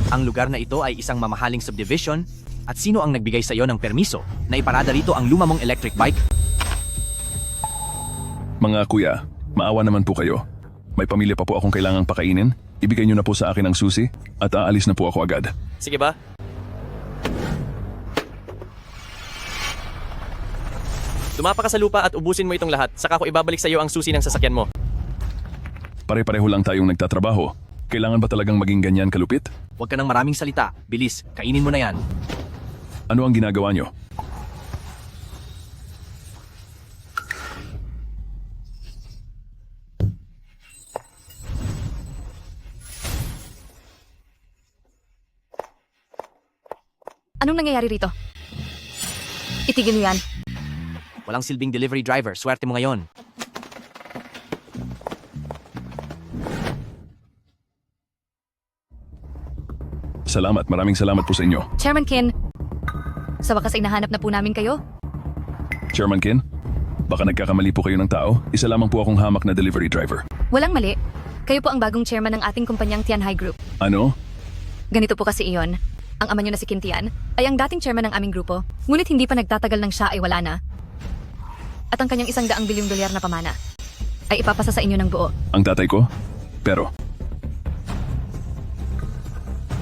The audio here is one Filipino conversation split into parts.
Ang lugar na ito ay isang mamahaling subdivision at sino ang nagbigay sa iyo ng permiso na iparada rito ang luma mong electric bike? Mga kuya, maawa naman po kayo. May pamilya pa po akong kailangang pakainin. Ibigay niyo na po sa akin ang susi at aalis na po ako agad. Sige ba? Dumapa ka sa lupa at ubusin mo itong lahat, saka ko ibabalik sa iyo ang susi ng sasakyan mo. Pare-pareho lang tayong nagtatrabaho. Kailangan ba talagang maging ganyan kalupit? Huwag ka ng maraming salita. Bilis, kainin mo na yan. Ano ang ginagawa niyo? Anong nangyayari rito? Itigil mo yan. Walang silbing delivery driver, swerte mo ngayon. Salamat, maraming salamat po sa inyo. Chairman Kin, sa wakas ay nahanap na po namin kayo. Chairman Kin, baka nagkakamali po kayo ng tao. Isa lamang po akong hamak na delivery driver. Walang mali. Kayo po ang bagong chairman ng ating kumpanyang Tianhai Group. Ano? Ganito po kasi iyon. Ang ama nyo na si Kin Tian ay ang dating chairman ng aming grupo, ngunit hindi pa nagtatagal ng siya ay wala na. At ang kanyang $100 bilyong na pamana ay ipapasa sa inyo ng buo. Ang tatay ko? Pero,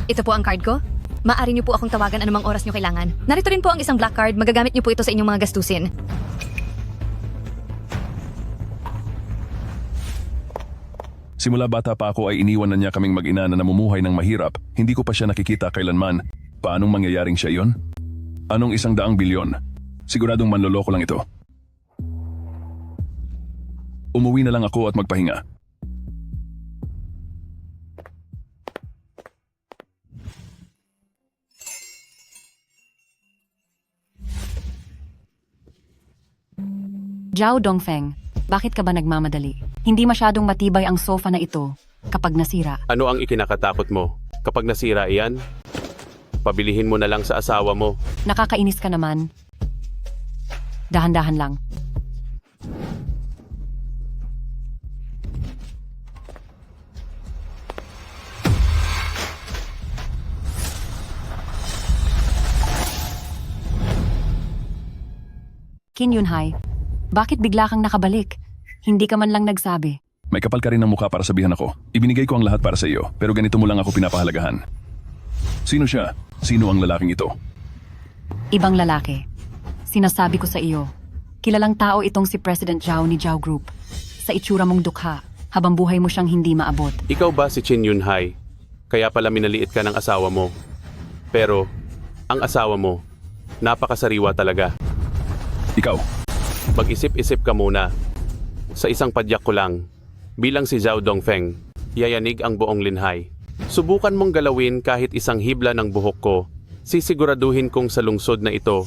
Ito po ang card ko. Maaari niyo po akong tawagan anumang oras niyo kailangan. Narito rin po ang isang black card. Magagamit niyo po ito sa inyong mga gastusin. simula bata pa ako ay iniwan na niya kaming mag-ina na namumuhay ng mahirap. Hindi ko pa siya nakikita kailanman. Paanong mangyayaring siya iyon? Anong $100 bilyon? Siguradong manloloko lang ito. Umuwi na lang ako at magpahinga. Zhao Dongfeng, bakit ka ba nagmamadali? Hindi masyadong matibay ang sofa na ito kapag nasira. Ano ang ikinakatakot mo? Kapag nasira iyan, pabilihin mo na lang sa asawa mo. Nakakainis ka naman. Dahan-dahan lang. Qin Yunhai, bakit bigla kang nakabalik? Hindi ka man lang nagsabi. May kapal ka rin ng mukha para sabihan ako. Ibinigay ko ang lahat para sa iyo, pero ganito mo lang ako pinapahalagahan. Sino siya? Sino ang lalaking ito? Ibang lalaki. Sinasabi ko sa iyo, kilalang tao itong si President Zhao ni Zhao Group. Sa itsura mong dukha, habang buhay mo siyang hindi maabot. Ikaw ba si Qin Yunhai? Kaya pala minaliit ka ng asawa mo. Pero, ang asawa mo, napakasariwa talaga. Ikaw. Mag-isip-isip ka muna. Sa isang padyak ko lang, bilang si Zhao Dongfeng, yayanig ang buong Linhai. Subukan mong galawin kahit isang hibla ng buhok ko. Sisiguraduhin kong sa lungsod na ito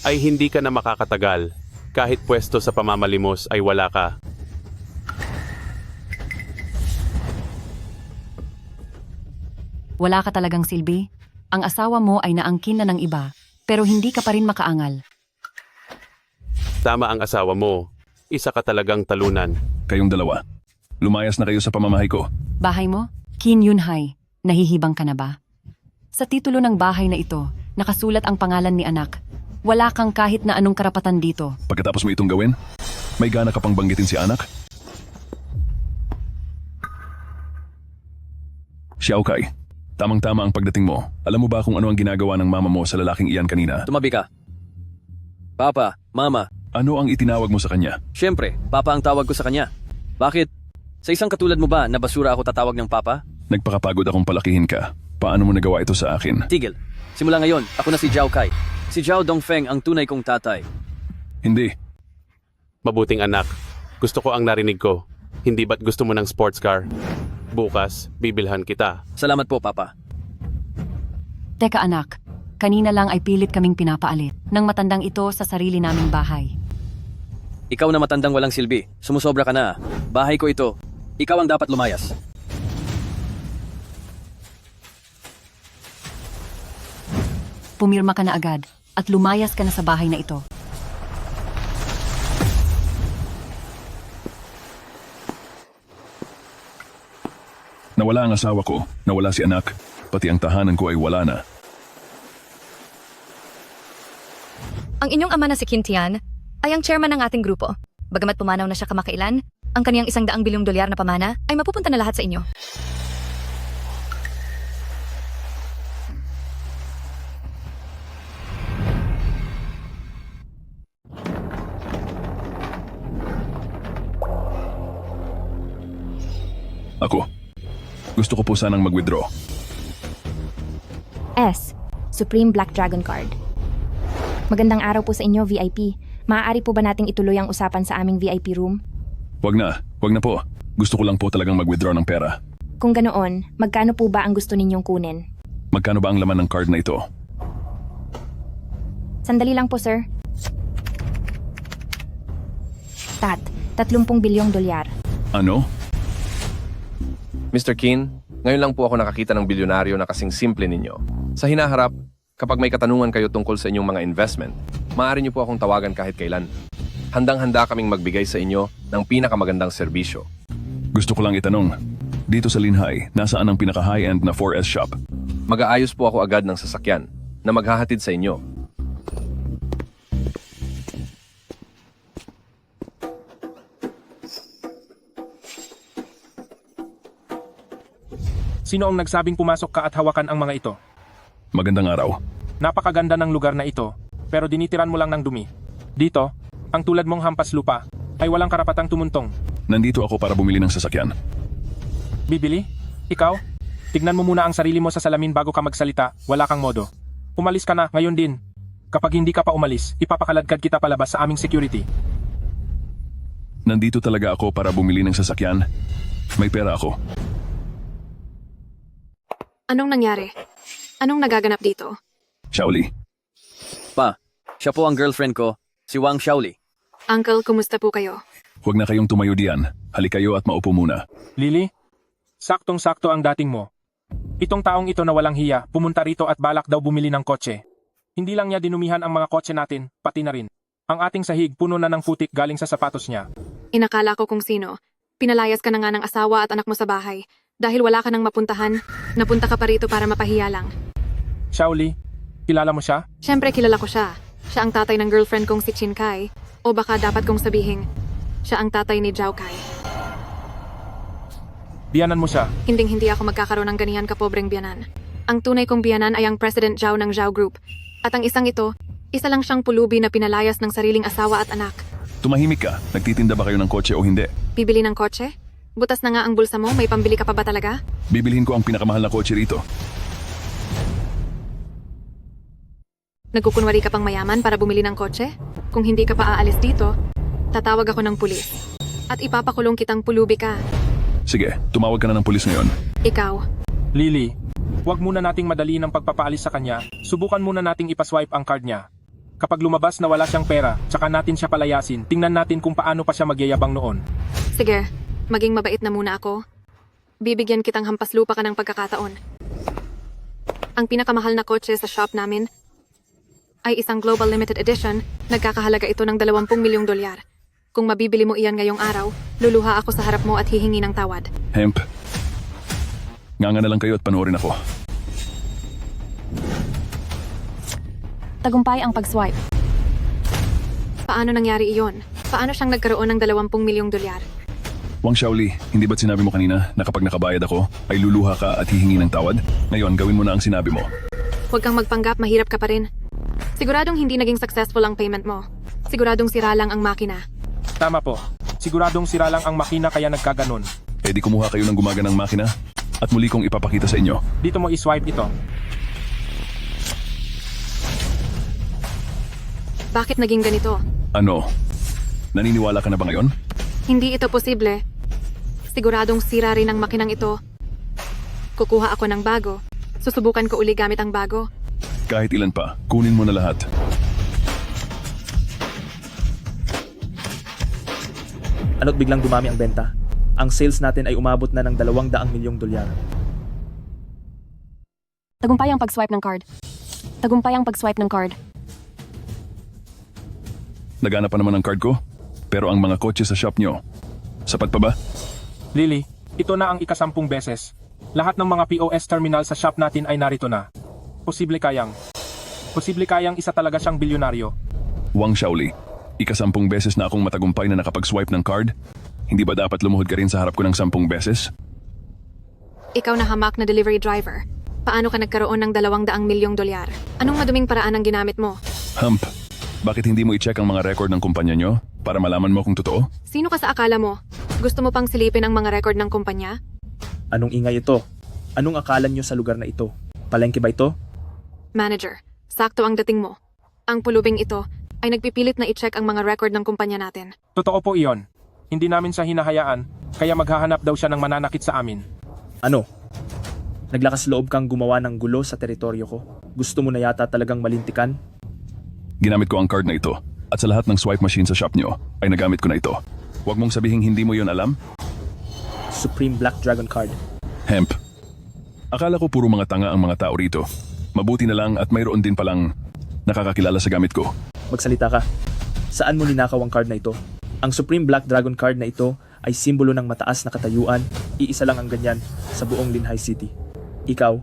ay hindi ka na makakatagal. Kahit pwesto sa pamamalimos ay wala ka. Wala ka talagang silbi? Ang asawa mo ay naangkin na ng iba, pero hindi ka pa rin makaangal. Tama ang asawa mo. Isa ka talagang talunan. Kayong dalawa. Lumayas na kayo sa pamamahay ko. Bahay mo? Qin Yunhai, nahihibang ka na ba? Sa titulo ng bahay na ito, nakasulat ang pangalan ni anak. Wala kang kahit na anong karapatan dito. Pagkatapos mo itong gawin, may gana ka pang banggitin si anak? Xiaokai, tamang-tama ang pagdating mo. Alam mo ba kung ano ang ginagawa ng mama mo sa lalaking iyan kanina? Tumabi ka. Papa, Mama, Ano ang itinawag mo sa kanya? syempre, Papa ang tawag ko sa kanya. Bakit? Sa isang katulad mo ba na basura ako tatawag ng Papa? Nagpakapagod akong palakihin ka. Paano mo nagawa ito sa akin? Tigil. Simula ngayon, ako na si Zhao Kai. Si Zhao Dongfeng ang tunay kong tatay. Hindi. Mabuting anak. Gusto ko ang narinig ko. Hindi ba't gusto mo ng sports car? Bukas, bibilhan kita. Salamat po, Papa. Teka anak, kanina lang ay pilit kaming pinapaalit ng matandang ito sa sarili naming bahay. Ikaw na matandang walang silbi. Sumusobra ka na. Bahay ko ito. Ikaw ang dapat lumayas. Pumirma ka na agad at lumayas ka na sa bahay na ito. Nawala ang asawa ko. Nawala si anak. Pati ang tahanan ko ay wala na. Ang inyong ama na si Kim Tian ay ang chairman ng ating grupo. Bagamat pumanaw na siya kamakailan, ang kaniyang $100 bilyong na pamana ay mapupunta na lahat sa inyo. Ako. Gusto ko po sanang mag-withdraw. S. Supreme Black Dragon Card. Magandang araw po sa inyo, VIP. Maaari po ba nating ituloy ang usapan sa aming VIP room? Wag na po. Gusto ko lang po talagang mag-withdraw ng pera. Kung ganoon, magkano po ba ang gusto ninyong kunin? Magkano ba ang laman ng card na ito? Sandali lang po, sir. 30 bilyong dolyar. Ano? Mr. Keane, ngayon lang po ako nakakita ng bilyonaryo na kasing simple ninyo. Sa hinaharap, kapag may katanungan kayo tungkol sa inyong mga investment, maaari niyo po akong tawagan kahit kailan. Handang-handa kaming magbigay sa inyo ng pinakamagandang serbisyo. Gusto ko lang itanong. Dito sa Linhay, nasaan ang pinaka-high-end na 4S shop? Mag-aayos po ako agad ng sasakyan na maghahatid sa inyo. Sino ang nagsabing pumasok ka at hawakan ang mga ito? Magandang araw. Napakaganda ng lugar na ito, pero dinitiran mo lang ng dumi. Dito, ang tulad mong hampas lupa, ay walang karapatang tumuntong. Nandito ako para bumili ng sasakyan. Bibili? Ikaw? Tignan mo muna ang sarili mo sa salamin bago ka magsalita, wala kang modo. Umalis ka na, ngayon din. Kapag hindi ka pa umalis, ipapakaladkad kita palabas sa aming security. Nandito talaga ako para bumili ng sasakyan. May pera ako. Anong nangyari? Anong nagaganap dito? Shaoli, Pa, siya po ang girlfriend ko, si Wang Shaoli. Uncle, kumusta po kayo? huwag na kayong tumayo diyan. Halik kayo at maupo muna. Lily? Saktong-sakto ang dating mo. Itong taong ito na walang hiya, pumunta rito at balak daw bumili ng kotse. Hindi lang niya dinumihan ang mga kotse natin, pati na rin. Ang ating sahig puno na ng putik galing sa sapatos niya. Inakala ko kung sino. Pinalayas ka na nga ng asawa at anak mo sa bahay. Dahil wala ka nang mapuntahan, napunta ka pa rito para mapahiya lang. Shaoli, kilala mo siya? Siyempre kilala ko siya. Siya ang tatay ng girlfriend kong si Chin Kai. O baka dapat kong sabihin, siya ang tatay ni Zhao Kai. Biyanan mo siya. Hinding-hindi ako magkakaroon ng ganihan kapobreng biyanan. Ang tunay kong biyanan ay ang President Zhao ng Zhao Group. At ang isang ito, isa lang siyang pulubi na pinalayas ng sariling asawa at anak. Tumahimik ka. Nagtitinda ba kayo ng kotse o hindi? Bibili ng kotse? Butas na nga ang bulsa mo, may pambili ka pa ba talaga? Bibilhin ko ang pinakamahal na kotse rito. Nagkukunwari ka pang mayaman para bumili ng kotse? Kung hindi ka pa aalis dito, tatawag ako ng pulis. At ipapakulong kitang pulubi ka. Sige, tumawag ka na ng pulis ngayon. Ikaw. Lily, huwag muna nating madali ng pagpapaalis sa kanya. Subukan muna nating ipaswipe ang card niya. Kapag lumabas na wala siyang pera, tsaka natin siya palayasin, tingnan natin kung paano pa siya magyayabang noon. Sige, maging mabait na muna ako. Bibigyan kitang hampas lupa ka ng pagkakataon. Ang pinakamahal na kotse sa shop namin ay isang Global Limited Edition, nagkakahalaga ito ng $20 milyong. Kung mabibili mo iyan ngayong araw, luluha ako sa harap mo at hihingi ng tawad. Hemp. Nganga na lang kayo at panoorin ako. Tagumpay ang pag-swipe. Paano nangyari iyon? Paano siyang nagkaroon ng $20 milyong? Wang Shaoli, hindi ba't sinabi mo kanina na kapag nakabayad ako, ay luluha ka at hihingi ng tawad? Ngayon, gawin mo na ang sinabi mo. Huwag kang magpanggap, mahirap ka pa rin. Siguradong hindi naging successful ang payment mo. Siguradong sira lang ang makina. Tama po. Siguradong sira lang ang makina kaya nagkaganon. Eh di kumuha kayo ng gumaganang makina at muli kong ipapakita sa inyo. Dito mo iswipe ito. Bakit naging ganito? Ano? Naniniwala ka na ba ngayon? Hindi ito posible. Siguradong sira rin ang makinang ito. Kukuha ako ng bago. Susubukan ko uli gamit ang bago. Kahit ilan pa, kunin mo na lahat. Ano't biglang dumami ang benta? Ang sales natin ay umabot na ng $200 milyong. Tagumpay ang pag-swipe ng card. Tagumpay ang pag-swipe ng card. Nagana pa naman ang card ko, pero ang mga kotse sa shop nyo, sapat pa ba? Lily, ito na ang ika-10 beses. Lahat ng mga POS terminal sa shop natin ay narito na. Posible kayang isa talaga siyang bilyonaryo. Wang Shaoli, ika-10 beses na akong matagumpay na nakapag-swipe ng card. Hindi ba dapat lumuhod ka rin sa harap ko ng 10 beses? Ikaw na hamak na delivery driver. Paano ka nagkaroon ng 200 milyong dolyar? Anong maduming paraan ang ginamit mo? Hump, bakit hindi mo i-check ang mga record ng kumpanya nyo para malaman mo kung totoo? Sino ka sa akala mo? Gusto mo pang silipin ang mga record ng kumpanya? Anong ingay ito? Anong akala nyo sa lugar na ito? Palengke ba ito? Manager, sakto ang dating mo. Ang pulubing ito ay nagpipilit na i-check ang mga record ng kumpanya natin. Totoo po iyon. Hindi namin siya hinahayaan, kaya maghahanap daw siya ng mananakit sa amin. Ano? Naglakas loob kang gumawa ng gulo sa teritoryo ko? Gusto mo na yata talagang malintikan? Ginamit ko ang card na ito at sa lahat ng swipe machine sa shop nyo ay nagamit ko na ito. Huwag mong sabihing hindi mo yon alam? Supreme Black Dragon Card. Hemp. Akala ko puro mga tanga ang mga tao rito. Mabuti na lang at mayroon din palang nakakakilala sa gamit ko. Magsalita ka. Saan mo ninakaw ang card na ito? Ang Supreme Black Dragon Card na ito ay simbolo ng mataas na katayuan. Iisa lang ang ganyan sa buong Linhai City. Ikaw,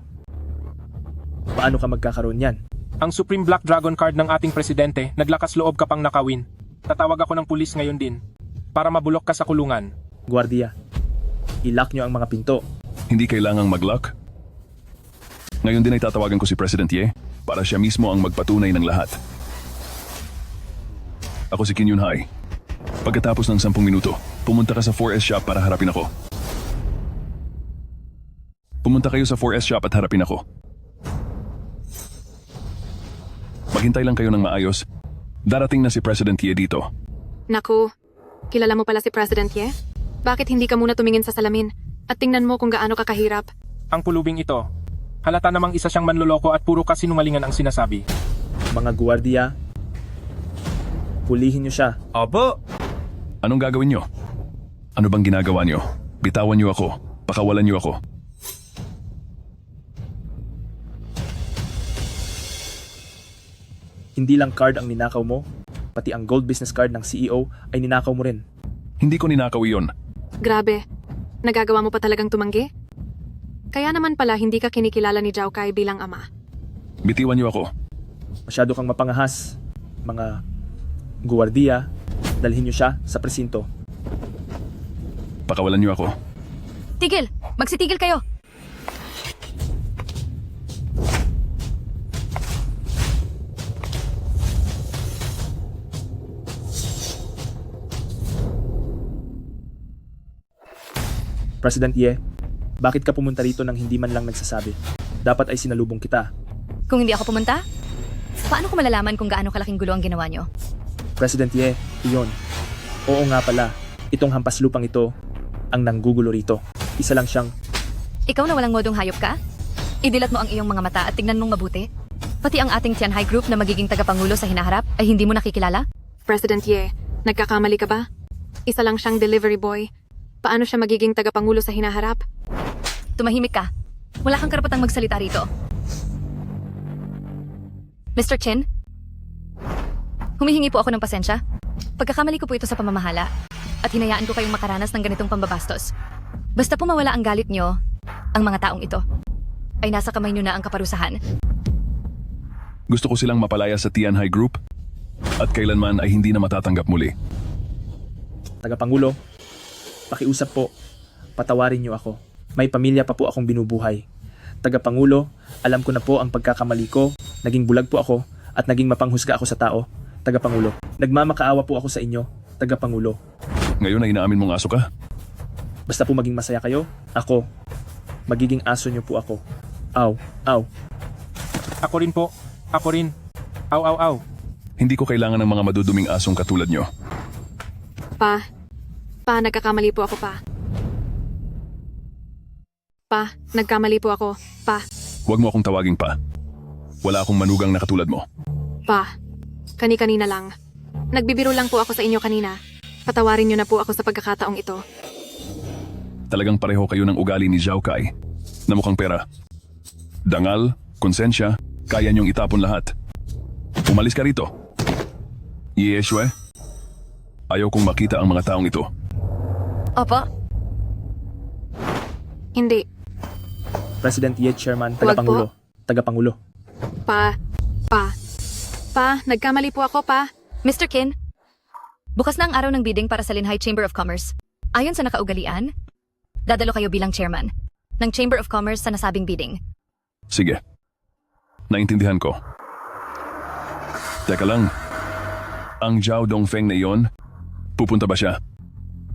paano ka magkakaroon yan? Ang Supreme Black Dragon Card ng ating presidente, naglakas loob ka pang nakawin. Tatawag ako ng pulis ngayon din, para mabulok ka sa kulungan. Guardia, ilock nyo ang mga pinto. Hindi kailangang mag-lock. Ngayon din ay tatawagan ko si President Ye para siya mismo ang magpatunay ng lahat. Ako si Kim Yun-hai. Pagkatapos ng 10 minuto, pumunta ka sa 4S shop para harapin ako. Pumunta kayo sa 4S shop at harapin ako. Maghintay lang kayo ng maayos. Darating na si President Ye dito. Naku, kilala mo pala si President Ye? Bakit hindi ka muna tumingin sa salamin at tingnan mo kung gaano ka kahirap? Ang pulubing ito, halata namang isa siyang manloloko at puro kasinungalingan ang sinasabi. Mga guardia, pulihin nyo siya. Opo! Anong gagawin nyo? Ano bang ginagawa nyo? Bitawan nyo ako. Pakawalan nyo ako. Hindi lang card ang ninakaw mo, pati ang gold business card ng CEO ay ninakaw mo rin. Hindi ko ninakaw iyon. Grabe, nagagawa mo pa talagang tumanggi? Kaya naman pala hindi ka kinikilala ni Zhao Kai bilang ama. Bitiwan nyo ako. Masyado kang mapangahas. Mga guardia, dalhin nyo siya sa presinto. Pakawalan nyo ako. Tigil! Magsitigil kayo! President Ye, bakit ka pumunta rito nang hindi man lang nagsasabi? Dapat ay sinalubong kita. Kung hindi ako pumunta, paano ko malalaman kung gaano kalaking gulo ang ginawa nyo? President Ye, iyon. Oo nga pala, itong hampas lupang ito ang nanggugulo rito. Isa lang siyang... Ikaw na walang modong hayop ka? Idilat mo ang iyong mga mata at tignan mong mabuti. Pati ang ating Tianhai Group na magiging tagapangulo sa hinaharap ay hindi mo nakikilala? President Ye, nagkakamali ka ba? Isa lang siyang delivery boy. Paano siya magiging tagapangulo sa hinaharap? Tumahimik ka. Wala kang karapatang magsalita rito. Mr. Chin? Humihingi po ako ng pasensya. Pagkakamali ko po ito sa pamamahala at hinayaan ko kayong makaranas ng ganitong pambabastos. Basta po mawala ang galit nyo, ang mga taong ito ay nasa kamay nyo na ang kaparusahan. Gusto ko silang mapalaya sa Tianhai Group at kailanman ay hindi na matatanggap muli. Tagapangulo, pakiusap po, patawarin niyo ako. May pamilya pa po akong binubuhay. Tagapangulo, alam ko na po ang pagkakamali ko, naging bulag po ako, at naging mapanghusga ako sa tao. Tagapangulo, nagmamakaawa po ako sa inyo, Tagapangulo. Ngayon ay inaamin mong aso ka? Basta po maging masaya kayo, ako, magiging aso niyo po ako. Aw, aw. Ako rin po. Ako rin. Aw, aw, aw. Hindi ko kailangan ng mga maduduming asong katulad nyo. Pa, nagkakamali po ako, pa. Pa, nagkamali po ako, pa. Huwag mo akong tawaging pa. Wala akong manugang na katulad mo. Pa, kani-kanina lang. Nagbibiro lang po ako sa inyo kanina. Patawarin niyo na po ako sa pagkakataong ito. Talagang pareho kayo ng ugali ni Zhao Kai na mukhang pera. Dangal, konsensya, kaya niyong itapon lahat. Umalis ka rito. Yeshua, ayaw kong makita ang mga taong ito. Opo, Hindi. President Ye Chairman, Huwag Tagapangulo. Tagapangulo. Pa, nagkamali po ako, pa. Mr. Kin, bukas na ang araw ng bidding para sa Linhai Chamber of Commerce. Ayon sa nakaugalian, dadalo kayo bilang chairman ng Chamber of Commerce sa nasabing bidding. Sige. Naintindihan ko. Teka lang. Ang Zhao Dongfeng na iyon, pupunta ba siya?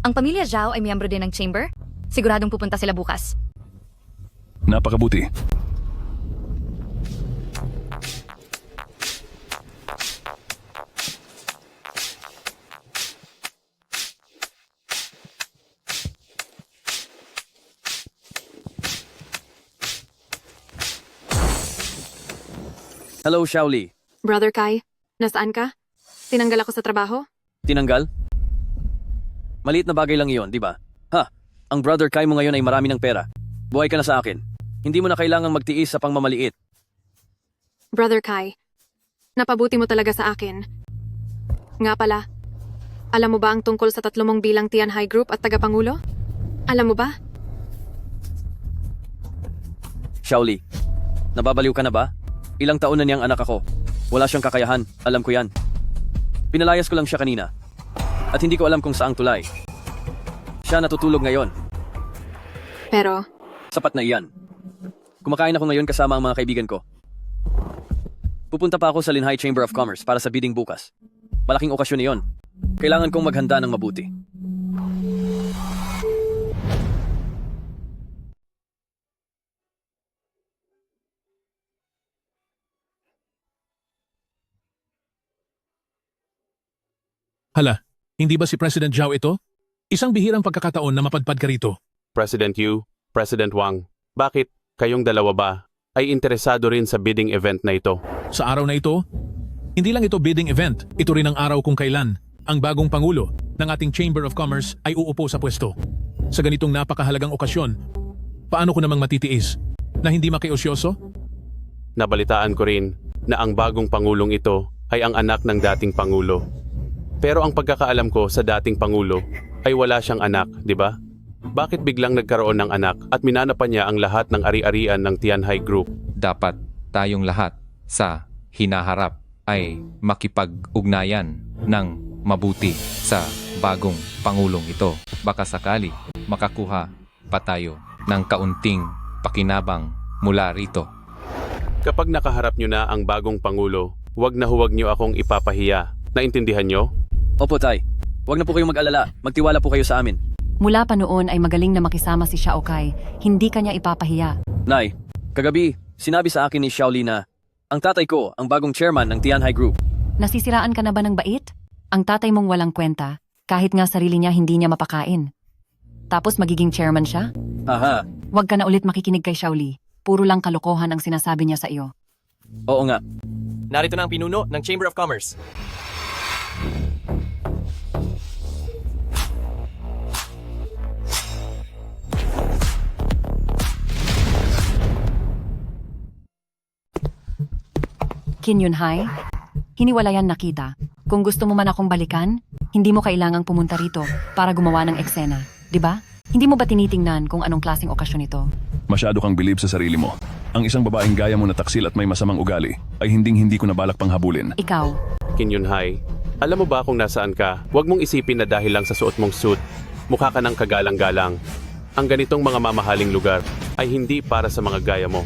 Ang pamilya Zhao ay miyembro din ng chamber. Siguradong pupunta sila bukas. Napakabuti. Hello, Shaoli. Brother Kai, nasaan ka? Tinanggal ako sa trabaho? Tinanggal? Maliit na bagay lang iyon, di ba? Ha, ang brother Kai mo ngayon ay marami ng pera. Buhay ka na sa akin. Hindi mo na kailangang magtiis sa pangmamaliit. Brother Kai, napabuti mo talaga sa akin. Nga pala, alam mo ba ang tungkol sa 3 mong bilang Tianhai Group at Tagapangulo? Alam mo ba? Shaoli, nababaliw ka na ba? Ilang taon na niyang anak ako. Wala siyang kakayahan, alam ko yan. Pinalayas ko lang siya kanina. At hindi ko alam kung saang tulay. Siya natutulog ngayon. Pero, Sapat na iyan. Kumakain ako ngayon kasama ang mga kaibigan ko. Pupunta pa ako sa Linhai Chamber of Commerce para sa bidding bukas. Malaking okasyon iyon. Kailangan kong maghanda ng mabuti. Hala, hindi ba si President Zhao ito? Isang bihirang pagkakataon na mapadpad ka rito. President Yu, President Wang, bakit kayong dalawa ba ay interesado rin sa bidding event na ito? Sa araw na ito, hindi lang ito bidding event, ito rin ang araw kung kailan ang bagong Pangulo ng ating Chamber of Commerce ay uupo sa pwesto. Sa ganitong napakahalagang okasyon, paano ko namang matitiis na hindi makiosyoso? Nabalitaan ko rin na ang bagong Pangulong ito ay ang anak ng dating Pangulo. Pero ang pagkakaalam ko sa dating Pangulo ay wala siyang anak, di ba? Bakit biglang nagkaroon ng anak at minana pa niya ang lahat ng ari-arian ng Tianhai Group? Dapat tayong lahat sa hinaharap ay makipag-ugnayan ng mabuti sa bagong Pangulong ito. Baka sakali makakuha pa tayo ng kaunting pakinabang mula rito. Kapag nakaharap niyo na ang bagong Pangulo, huwag na huwag niyo akong ipapahiya. Naintindihan niyo? Opo, Tay. Huwag na po kayong mag-alala. Magtiwala po kayo sa amin. Mula pa noon ay magaling na makisama si Xiao Kai. Hindi kanya ipapahiya. Nay, kagabi, sinabi sa akin ni Xiaoli na ang tatay ko ang bagong chairman ng Tianhai Group. Nasisiraan ka na ba ng bait? Ang tatay mong walang kwenta, kahit nga sarili niya hindi niya mapakain. Tapos magiging chairman siya? Aha, Huwag ka na ulit makikinig kay Xiaoli. Puro lang kalokohan ang sinasabi niya sa iyo. oo nga. Narito na ang pinuno ng Chamber of Commerce. Qin Yunhai, hiniwalayan na kita. Kung gusto mo man akong balikan, hindi mo kailangang pumunta rito para gumawa ng eksena, di ba? Hindi mo ba tinitingnan kung anong klaseng okasyon ito? Masyado kang bilib sa sarili mo. Ang isang babaeng gaya mo na taksil at may masamang ugali ay hinding-hindi ko na balak pang habulin. Ikaw, Qin Yunhai, alam mo ba kung nasaan ka? Huwag mong isipin na dahil lang sa suot mong suit, mukha ka ng kagalang-galang. Ang ganitong mga mamahaling lugar ay hindi para sa mga gaya mo.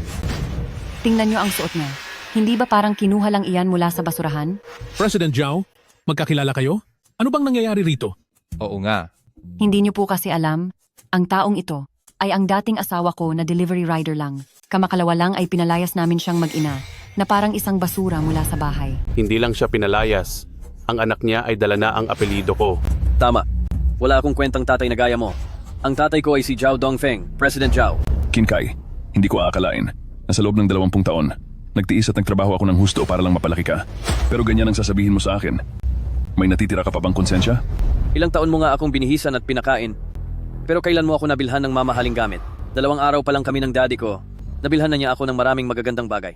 tingnan niyo ang suot niya. Hindi ba parang kinuha lang iyan mula sa basurahan? President Zhao, magkakilala kayo? Ano bang nangyayari rito? Oo nga, Hindi niyo po kasi alam, ang taong ito ay ang dating asawa ko na delivery rider lang. Kamakalawa lang ay pinalayas namin siyang mag-ina na parang isang basura mula sa bahay. Hindi lang siya pinalayas. Ang anak niya ay dala na ang apelido ko. Tama. Wala akong kwentang tatay na gaya mo. Ang tatay ko ay si Zhao Dongfeng, President Zhao. Kinkai, hindi ko aakalain na sa loob ng 20 taon, nagtiis at nagtrabaho ako ng husto para lang mapalaki ka. Pero ganyan ang sasabihin mo sa akin. May natitira ka pa bang konsensya? Ilang taon mo nga akong binihisan at pinakain. Pero kailan mo ako nabilhan ng mamahaling gamit? 2 araw pa lang kami ng daddy ko. Nabilhan na niya ako ng maraming magagandang bagay.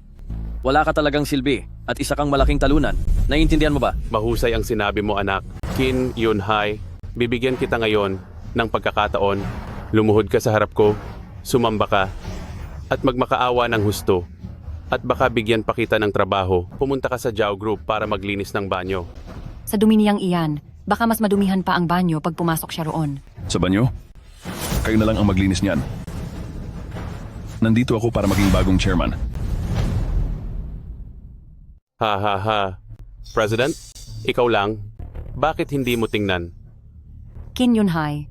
Wala ka talagang silbi at isa kang malaking talunan. Naiintindihan mo ba? Mahusay ang sinabi mo, anak. Qin Yunhai, bibigyan kita ngayon ng pagkakataon. Lumuhod ka sa harap ko, sumamba ka, at magmakaawa ng husto. At baka bigyan pa kita ng trabaho, pumunta ka sa Zhao Group para maglinis ng banyo. Sa dumi niyang iyan, baka mas madumihan pa ang banyo pag pumasok siya roon. Sa banyo? Kayo na lang ang maglinis niyan. Nandito ako para maging bagong chairman. Ha ha ha. President, ikaw lang. Bakit hindi mo tingnan? Kim Yun-hai,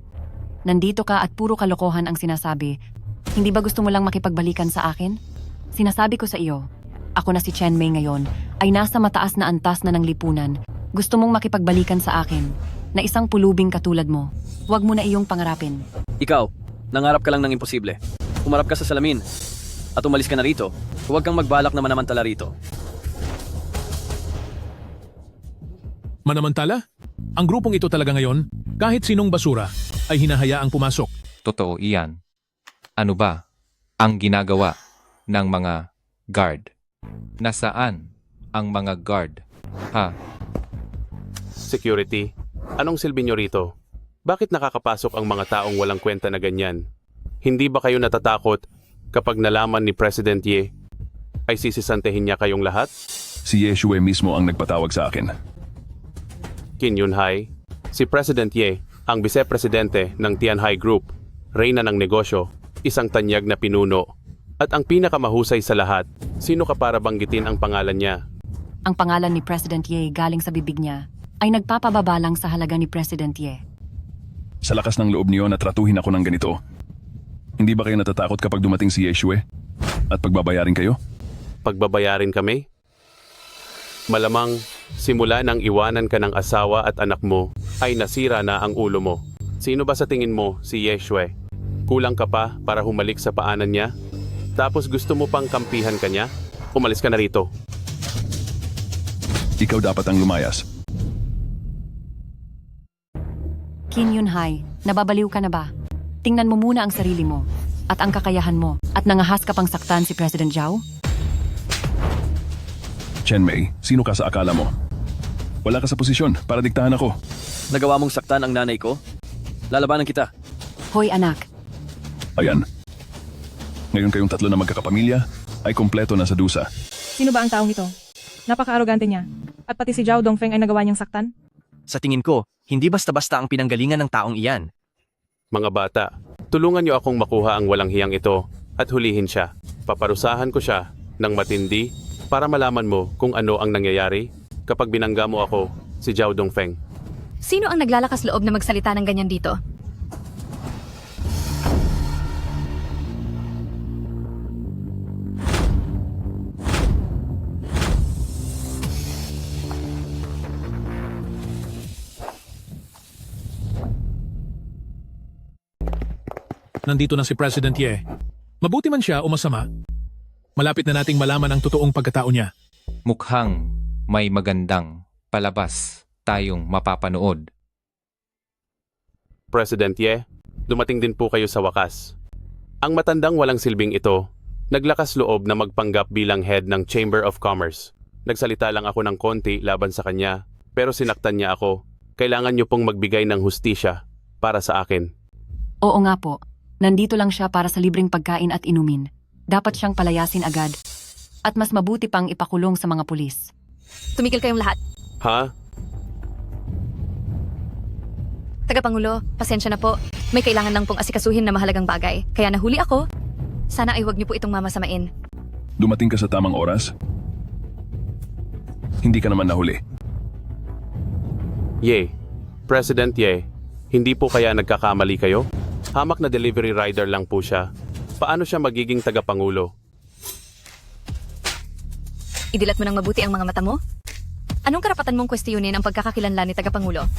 nandito ka at puro kalokohan ang sinasabi. Hindi ba gusto mo lang makipagbalikan sa akin? Sinasabi ko sa iyo, ako na si Chen Mei ngayon ay nasa mataas na antas na ng lipunan. Gusto mong makipagbalikan sa akin na isang pulubing katulad mo. Huwag mo na iyong pangarapin. Ikaw, nangarap ka lang ng imposible. Umarap ka sa salamin at umalis ka na rito. Huwag kang magbalak na manamantala rito. Manamantala? Ang grupong ito talaga ngayon, kahit sinong basura, ay hinahayaang pumasok. Totoo iyan. Ano ba ang ginagawa ng mga guard? Nasaan ang mga guard? Ha? Security, anong silbi nyo rito? Bakit nakakapasok ang mga taong walang kwenta na ganyan? Hindi ba kayo natatakot kapag nalaman ni President Ye ay sisisantehin niya kayong lahat? Si Yeshua mismo ang nagpatawag sa akin. Kim Yun-hai, si President Ye, ang vice-presidente ng Tianhai Group, reyna ng negosyo, isang tanyag na pinuno, at ang pinakamahusay sa lahat, sino ka para banggitin ang pangalan niya? Ang pangalan ni President Ye galing sa bibig niya ay nagpapababa lang sa halaga ni President Ye. Sa lakas ng loob niyo na tratuhin ako ng ganito. Hindi ba kayo natatakot kapag dumating si Yeshua? At pagbabayarin kayo? Pagbabayarin kami? Malamang, simula nang iwanan ka ng asawa at anak mo, ay nasira na ang ulo mo. Sino ba sa tingin mo si Yeshua? Kulang ka pa para humalik sa paanan niya? Tapos gusto mo pang kampihan ka niya? Umalis ka na rito. Ikaw dapat ang lumayas. Kim Yun-hai, nababaliw ka na ba? Tingnan mo muna ang sarili mo at ang kakayahan mo at nangahas ka pang saktan si President Zhao? Chen Mei, sino ka sa akala mo? Wala ka sa posisyon para diktahan ako. Nagawa mong saktan ang nanay ko? Lalabanan kita. Hoy anak, Ayan. Ngayon kayong tatlo na magkakapamilya ay kompleto na sa dusa. Sino ba ang taong ito? Napaka-arogante niya. At pati si Zhao Dongfeng ay nagawa niyang saktan? Sa tingin ko, hindi basta-basta ang pinanggalingan ng taong iyan. Mga bata, tulungan niyo akong makuha ang walang hiyang ito at hulihin siya. Paparusahan ko siya ng matindi para malaman mo kung ano ang nangyayari kapag binangga mo ako, si Zhao Dongfeng. Sino ang naglalakas loob na magsalita ng ganyan dito? Nandito na si President Ye. Mabuti man siya o masama, malapit na nating malaman ang totoong pagkatao niya. Mukhang may magandang palabas tayong mapapanood. President Ye, dumating din po kayo sa wakas. Ang matandang walang silbing ito, naglakas loob na magpanggap bilang head ng Chamber of Commerce. Nagsalita lang ako ng konti laban sa kanya, pero sinaktan niya ako. Kailangan niyo pong magbigay ng hustisya para sa akin. Oo nga po. Nandito lang siya para sa libreng pagkain at inumin. Dapat siyang palayasin agad. At mas mabuti pang ipakulong sa mga pulis. Tumigil kayong lahat. Ha? Tagapangulo, pasensya na po. May kailangan lang pong asikasuhin na mahalagang bagay. Kaya nahuli ako. Sana ay huwag niyo po itong mamasamain. Dumating ka sa tamang oras? Hindi ka naman nahuli. Ye, President Ye, hindi po kaya nagkakamali kayo? Hamak na delivery rider lang po siya. Paano siya magiging tagapangulo? Idilat mo ng mabuti ang mga mata mo? Anong karapatan mong kwestiyonin ang pagkakakilanlan ni tagapangulo?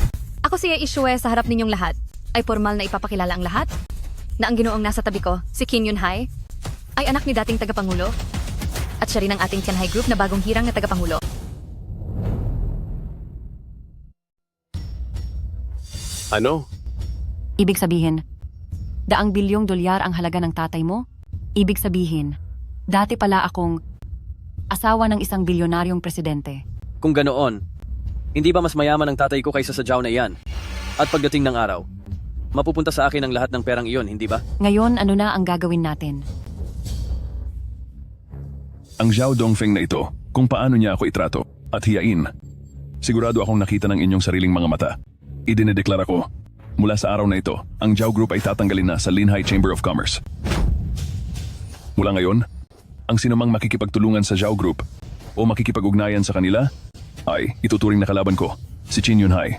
Ako si Yeshua sa harap ninyong lahat. Ay formal na ipapakilala ang lahat? Na ang ginoong nasa tabi ko, si Kim Yun-hai, ay anak ni dating tagapangulo. At siya rin ang ating Tianhai Group na bagong hirang na tagapangulo. Ano? Ibig sabihin, daang bilyong dolyar ang halaga ng tatay mo? Ibig sabihin, dati pala akong asawa ng isang bilyonaryong presidente. Kung ganoon, hindi ba mas mayaman ang tatay ko kaysa sa Zhao na iyan? At pagdating ng araw, mapupunta sa akin ang lahat ng perang iyon, hindi ba? Ngayon, ano na ang gagawin natin? ang Zhao Dongfeng na ito kung paano niya ako itrato at hiyain. Sigurado akong nakita ng inyong sariling mga mata. Idinedeklara ko, mula sa araw na ito, ang Zhao Group ay tatanggalin na sa Linhai Chamber of Commerce. Mula ngayon, ang sinumang makikipagtulungan sa Zhao Group o makikipag-ugnayan sa kanila ay ituturing na kalaban ko, si Qin Yunhai.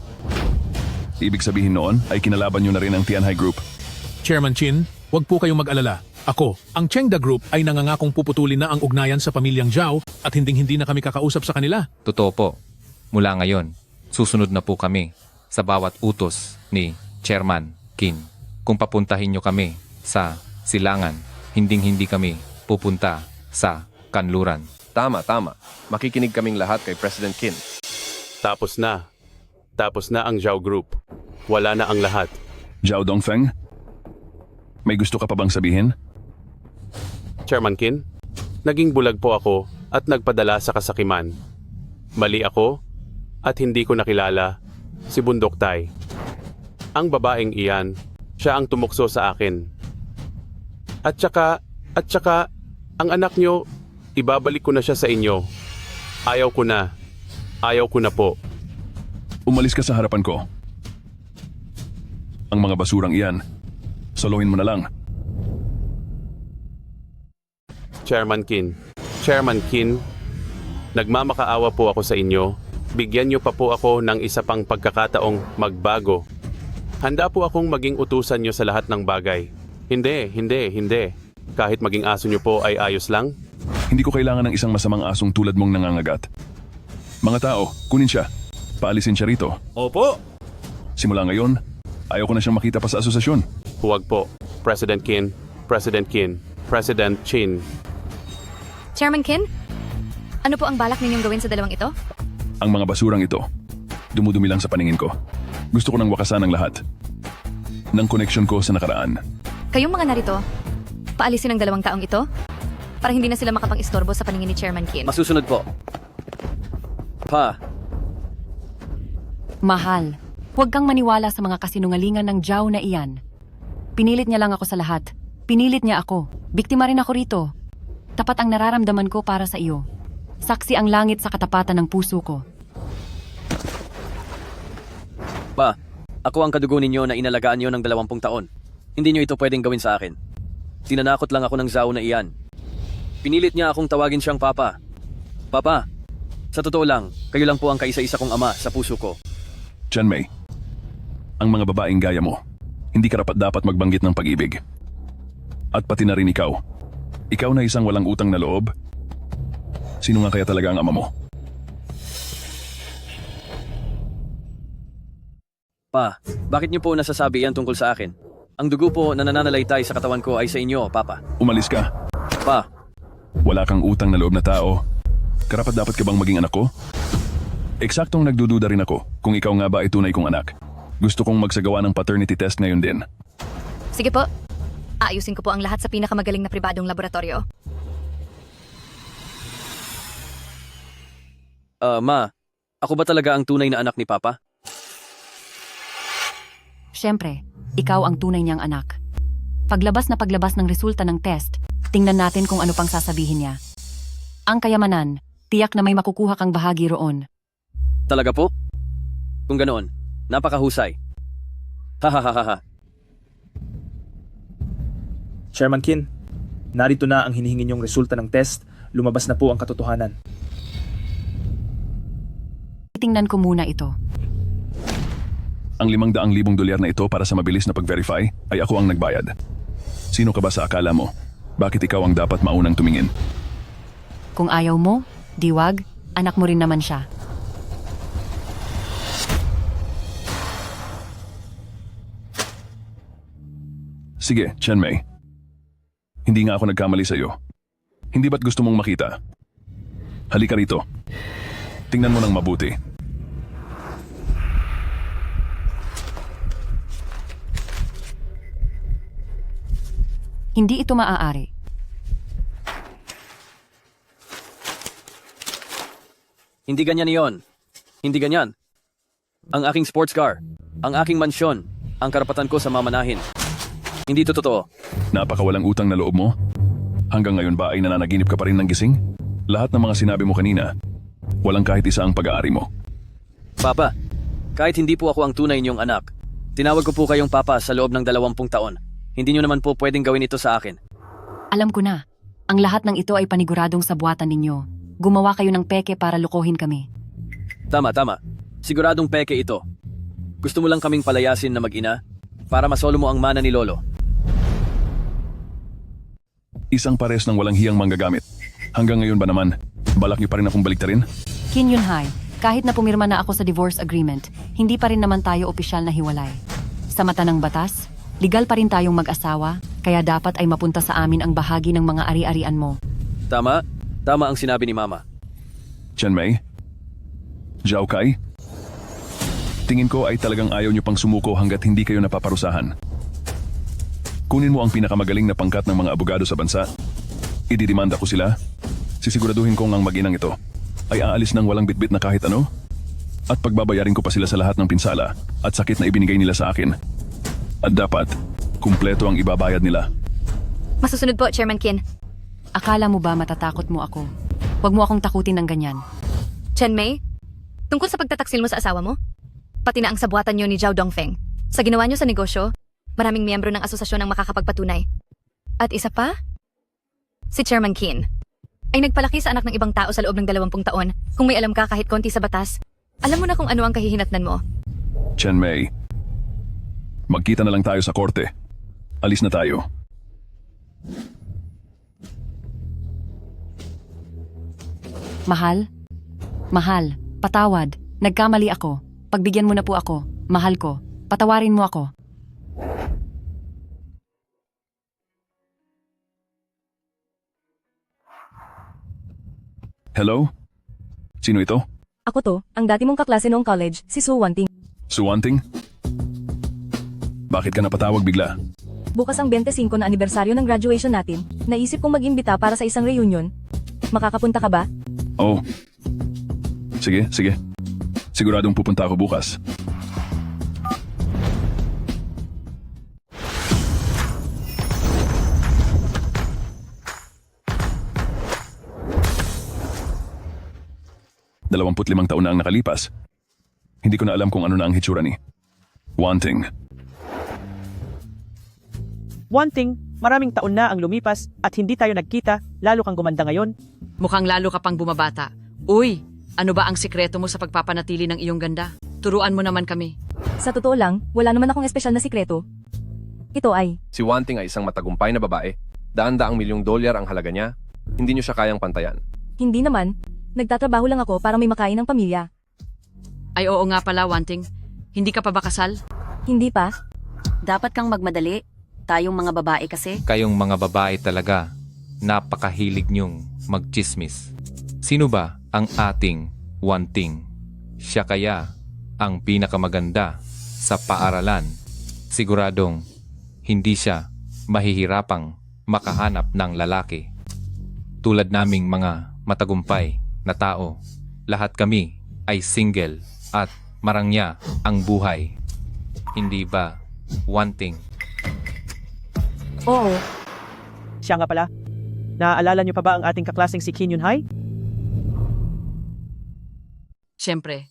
Ibig sabihin noon ay kinalaban niyo na rin ang Tianhai Group. Chairman Qin, huwag po kayong mag-alala. Ako, ang Chengda Group ay nangangakong puputulin na ang ugnayan sa pamilyang Zhao at hinding-hindi na kami kakausap sa kanila. Totoo po. Mula ngayon, susunod na po kami sa bawat utos ni Chairman Qin. Kung papuntahin nyo kami sa silangan, hinding-hindi kami pupunta sa kanluran. Tama. Makikinig kaming lahat kay President Qin. Tapos na. Tapos na ang Zhao Group. Wala na ang lahat. Zhao Dongfeng, may gusto ka pa bang sabihin? Chairman Qin, naging bulag po ako at nagpadala sa kasakiman. Mali ako at hindi ko nakilala si Bundok Tai. Ang babaeng iyan, siya ang tumukso sa akin. At saka, ang anak nyo, ibabalik ko na siya sa inyo. Ayaw ko na po. Umalis ka sa harapan ko. Ang mga basurang iyan, solohin mo na lang. Chairman Qin, nagmamakaawa po ako sa inyo. Bigyan niyo pa po ako ng isa pang pagkakataong magbago. Handa po akong maging utusan niyo sa lahat ng bagay. Hindi. Kahit maging aso niyo po ay ayos lang. Hindi ko kailangan ng isang masamang asong tulad mong nangangagat. Mga tao, kunin siya. Paalisin siya rito. Opo! Simula ngayon, ayaw ko na siyang makita pa sa asosasyon. Huwag po. President Qin. President Qin. Chairman Qin, ano po ang balak ninyong gawin sa dalawang ito? Ang mga basurang ito, dumudumi lang sa paningin ko. Gusto ko nang wakasan ang lahat ng koneksyon ko sa nakaraan. Kayong mga narito, paalisin ang dalawang taong ito para hindi na sila makapang-istorbo sa paningin ni Chairman Qin. Masusunod po. Pa, Mahal, huwag kang maniwala sa mga kasinungalingan ng Zhao na iyan. Pinilit niya lang ako sa lahat. Pinilit niya ako. Biktima rin ako rito. Tapat ang nararamdaman ko para sa iyo. Saksi ang langit sa katapatan ng puso ko. Pa, ako ang kadugo ninyo na inalagaan nyo ng 20 taon. Hindi nyo ito pwedeng gawin sa akin. Tinanakot lang ako ng Zhao na iyan. Pinilit niya akong tawagin siyang Papa. Papa, sa totoo lang, kayo lang po ang kaisa-isa kong ama sa puso ko. Chanmei, ang mga babaeng gaya mo, hindi karapat-dapat magbanggit ng pag-ibig. At pati na rin ikaw. Ikaw na isang walang utang na loob. Sino nga kaya talaga ang ama mo? Pa, bakit niyo po nasasabi yan tungkol sa akin? Ang dugo po na nananalaytay sa katawan ko ay sa inyo, Papa. Umalis ka. Pa, Wala kang utang na loob na tao. Karapat-dapat ka bang maging anak ko? Eksaktong nagdududa rin ako kung ikaw nga ba ay tunay kong anak. Gusto kong magsagawa ng paternity test ngayon din. Sige po, aayusin ko po ang lahat sa pinakamagaling na pribadong laboratorio. Ma, ako ba talaga ang tunay na anak ni Papa? Siyempre, ikaw ang tunay niyang anak. Paglabas ng resulta ng test, tingnan natin kung ano pang sasabihin niya. Ang kayamanan, tiyak na may makukuha kang bahagi roon. Talaga po? Kung ganoon, napakahusay. Hahaha. Chairman Qin, narito na ang hinihingi niyong resulta ng test. Lumabas na po ang katotohanan. Tingnan ko muna ito. Ang $500,000 na ito para sa mabilis na pag-verify ay ako ang nagbayad. Sino ka ba sa akala mo? Bakit ikaw ang dapat maunang tumingin? Kung ayaw mo, diwag, anak mo rin naman siya. Sige, Chanmei. Hindi nga ako nagkamali sa iyo. Hindi ba't gusto mong makita? Halika rito. Tingnan mo ng mabuti. Hindi ito maaari. Hindi ganyan iyon. Hindi ganyan. Ang aking sports car, ang aking mansyon, ang karapatan ko sa mamanahin. Hindi ito totoo. Napakawalang utang na loob mo? Hanggang ngayon ba ay nananaginip ka pa rin ng gising? Lahat ng mga sinabi mo kanina, walang kahit isa ang pag-aari mo. Papa, kahit hindi po ako ang tunay niyong anak, tinawag ko po kayong Papa sa loob ng 20 taon. Hindi niyo naman po pwedeng gawin ito sa akin. Alam ko na. Ang lahat ng ito ay paniguradong sabuatan ninyo. Gumawa kayo ng peke para lukohin kami. Tama. Siguradong peke ito. Gusto mo lang kaming palayasin na mag-ina para masolo mo ang mana ni Lolo. Isang pares ng walang hiyang manggagamit. Hanggang ngayon ba naman, balak niyo pa rin akong baliktarin? Kim Yun-hai, kahit na pumirma na ako sa divorce agreement, hindi pa rin naman tayo opisyal na hiwalay. Sa mata ng batas, legal pa rin tayong mag-asawa, kaya dapat ay mapunta sa amin ang bahagi ng mga ari-arian mo. Tama ang sinabi ni Mama. Chen Mei? Zhao Kai? Tingin ko ay talagang ayaw niyo pang sumuko hanggat hindi kayo napaparusahan. Kunin mo ang pinakamagaling na pangkat ng mga abogado sa bansa. Ididimanda ko sila. Sisiguraduhin kong ang mag-inang ito ay aalis ng walang bitbit na kahit ano. At pagbabayarin ko pa sila sa lahat ng pinsala at sakit na ibinigay nila sa akin. At dapat, kumpleto ang ibabayad nila. Masusunod po, Chairman Kin. Akala mo ba matatakot mo ako? Huwag mo akong takutin ng ganyan. Chen Mei, tungkol sa pagtataksil mo sa asawa mo, pati na ang sabuatan niyo ni Zhao Dongfeng. Sa ginawa niyo sa negosyo, maraming miyembro ng asosasyon ang makakapagpatunay. At isa pa, si Chairman Kin ay nagpalaki sa anak ng ibang tao sa loob ng 20 taon. Kung may alam ka kahit konti sa batas, alam mo na kung ano ang kahihinatnan mo. Chen Mei, magkita na lang tayo sa korte. Alis na tayo. Mahal, patawad. Nagkamali ako. Pagbigyan mo na po ako. Mahal ko. Patawarin mo ako. Hello? Sino ito? Ako to, ang dati mong kaklase noong college, si Su Wanting. Suwanting? Bakit ka napatawag bigla? Bukas ang 25 na anibersaryo ng graduation natin. Naisip kong mag-imbita para sa isang reunion. Makakapunta ka ba? Oh. Sige. Siguradong pupunta ako bukas. limang taon na ang nakalipas. Hindi ko na alam kung ano na ang hitsura ni Wanting. Wanting, maraming taon na ang lumipas at hindi tayo nagkita, lalo kang gumanda ngayon. Mukhang lalo ka pang bumabata. Uy, ano ba ang sikreto mo sa pagpapanatili ng iyong ganda? Turuan mo naman kami. Sa totoo lang, wala naman akong espesyal na sikreto. Ito ay... Si Wanting ay isang matagumpay na babae. Daan-daang milyong dolyar ang halaga niya. Hindi niyo siya kayang pantayan. Hindi naman. Nagtatrabaho lang ako para may makain ng pamilya. Ay oo nga pala, Wanting. Hindi ka pa ba kasal? Hindi pa. Dapat kang magmadali. Tayong mga babae kasi. Kayong mga babae talaga, napakahilig niyong magchismis. Sino ba ang ating Wanting? Siya kaya ang pinakamaganda sa paaralan. Siguradong hindi siya mahihirapang makahanap ng lalaki. Tulad naming mga matagumpay na tao, lahat kami ay single at marangya ang buhay. Hindi ba, Wanting? Oo. Siya nga pala. Naaalala niyo pa ba ang ating kaklaseng si Kim Yun-hai? Siyempre,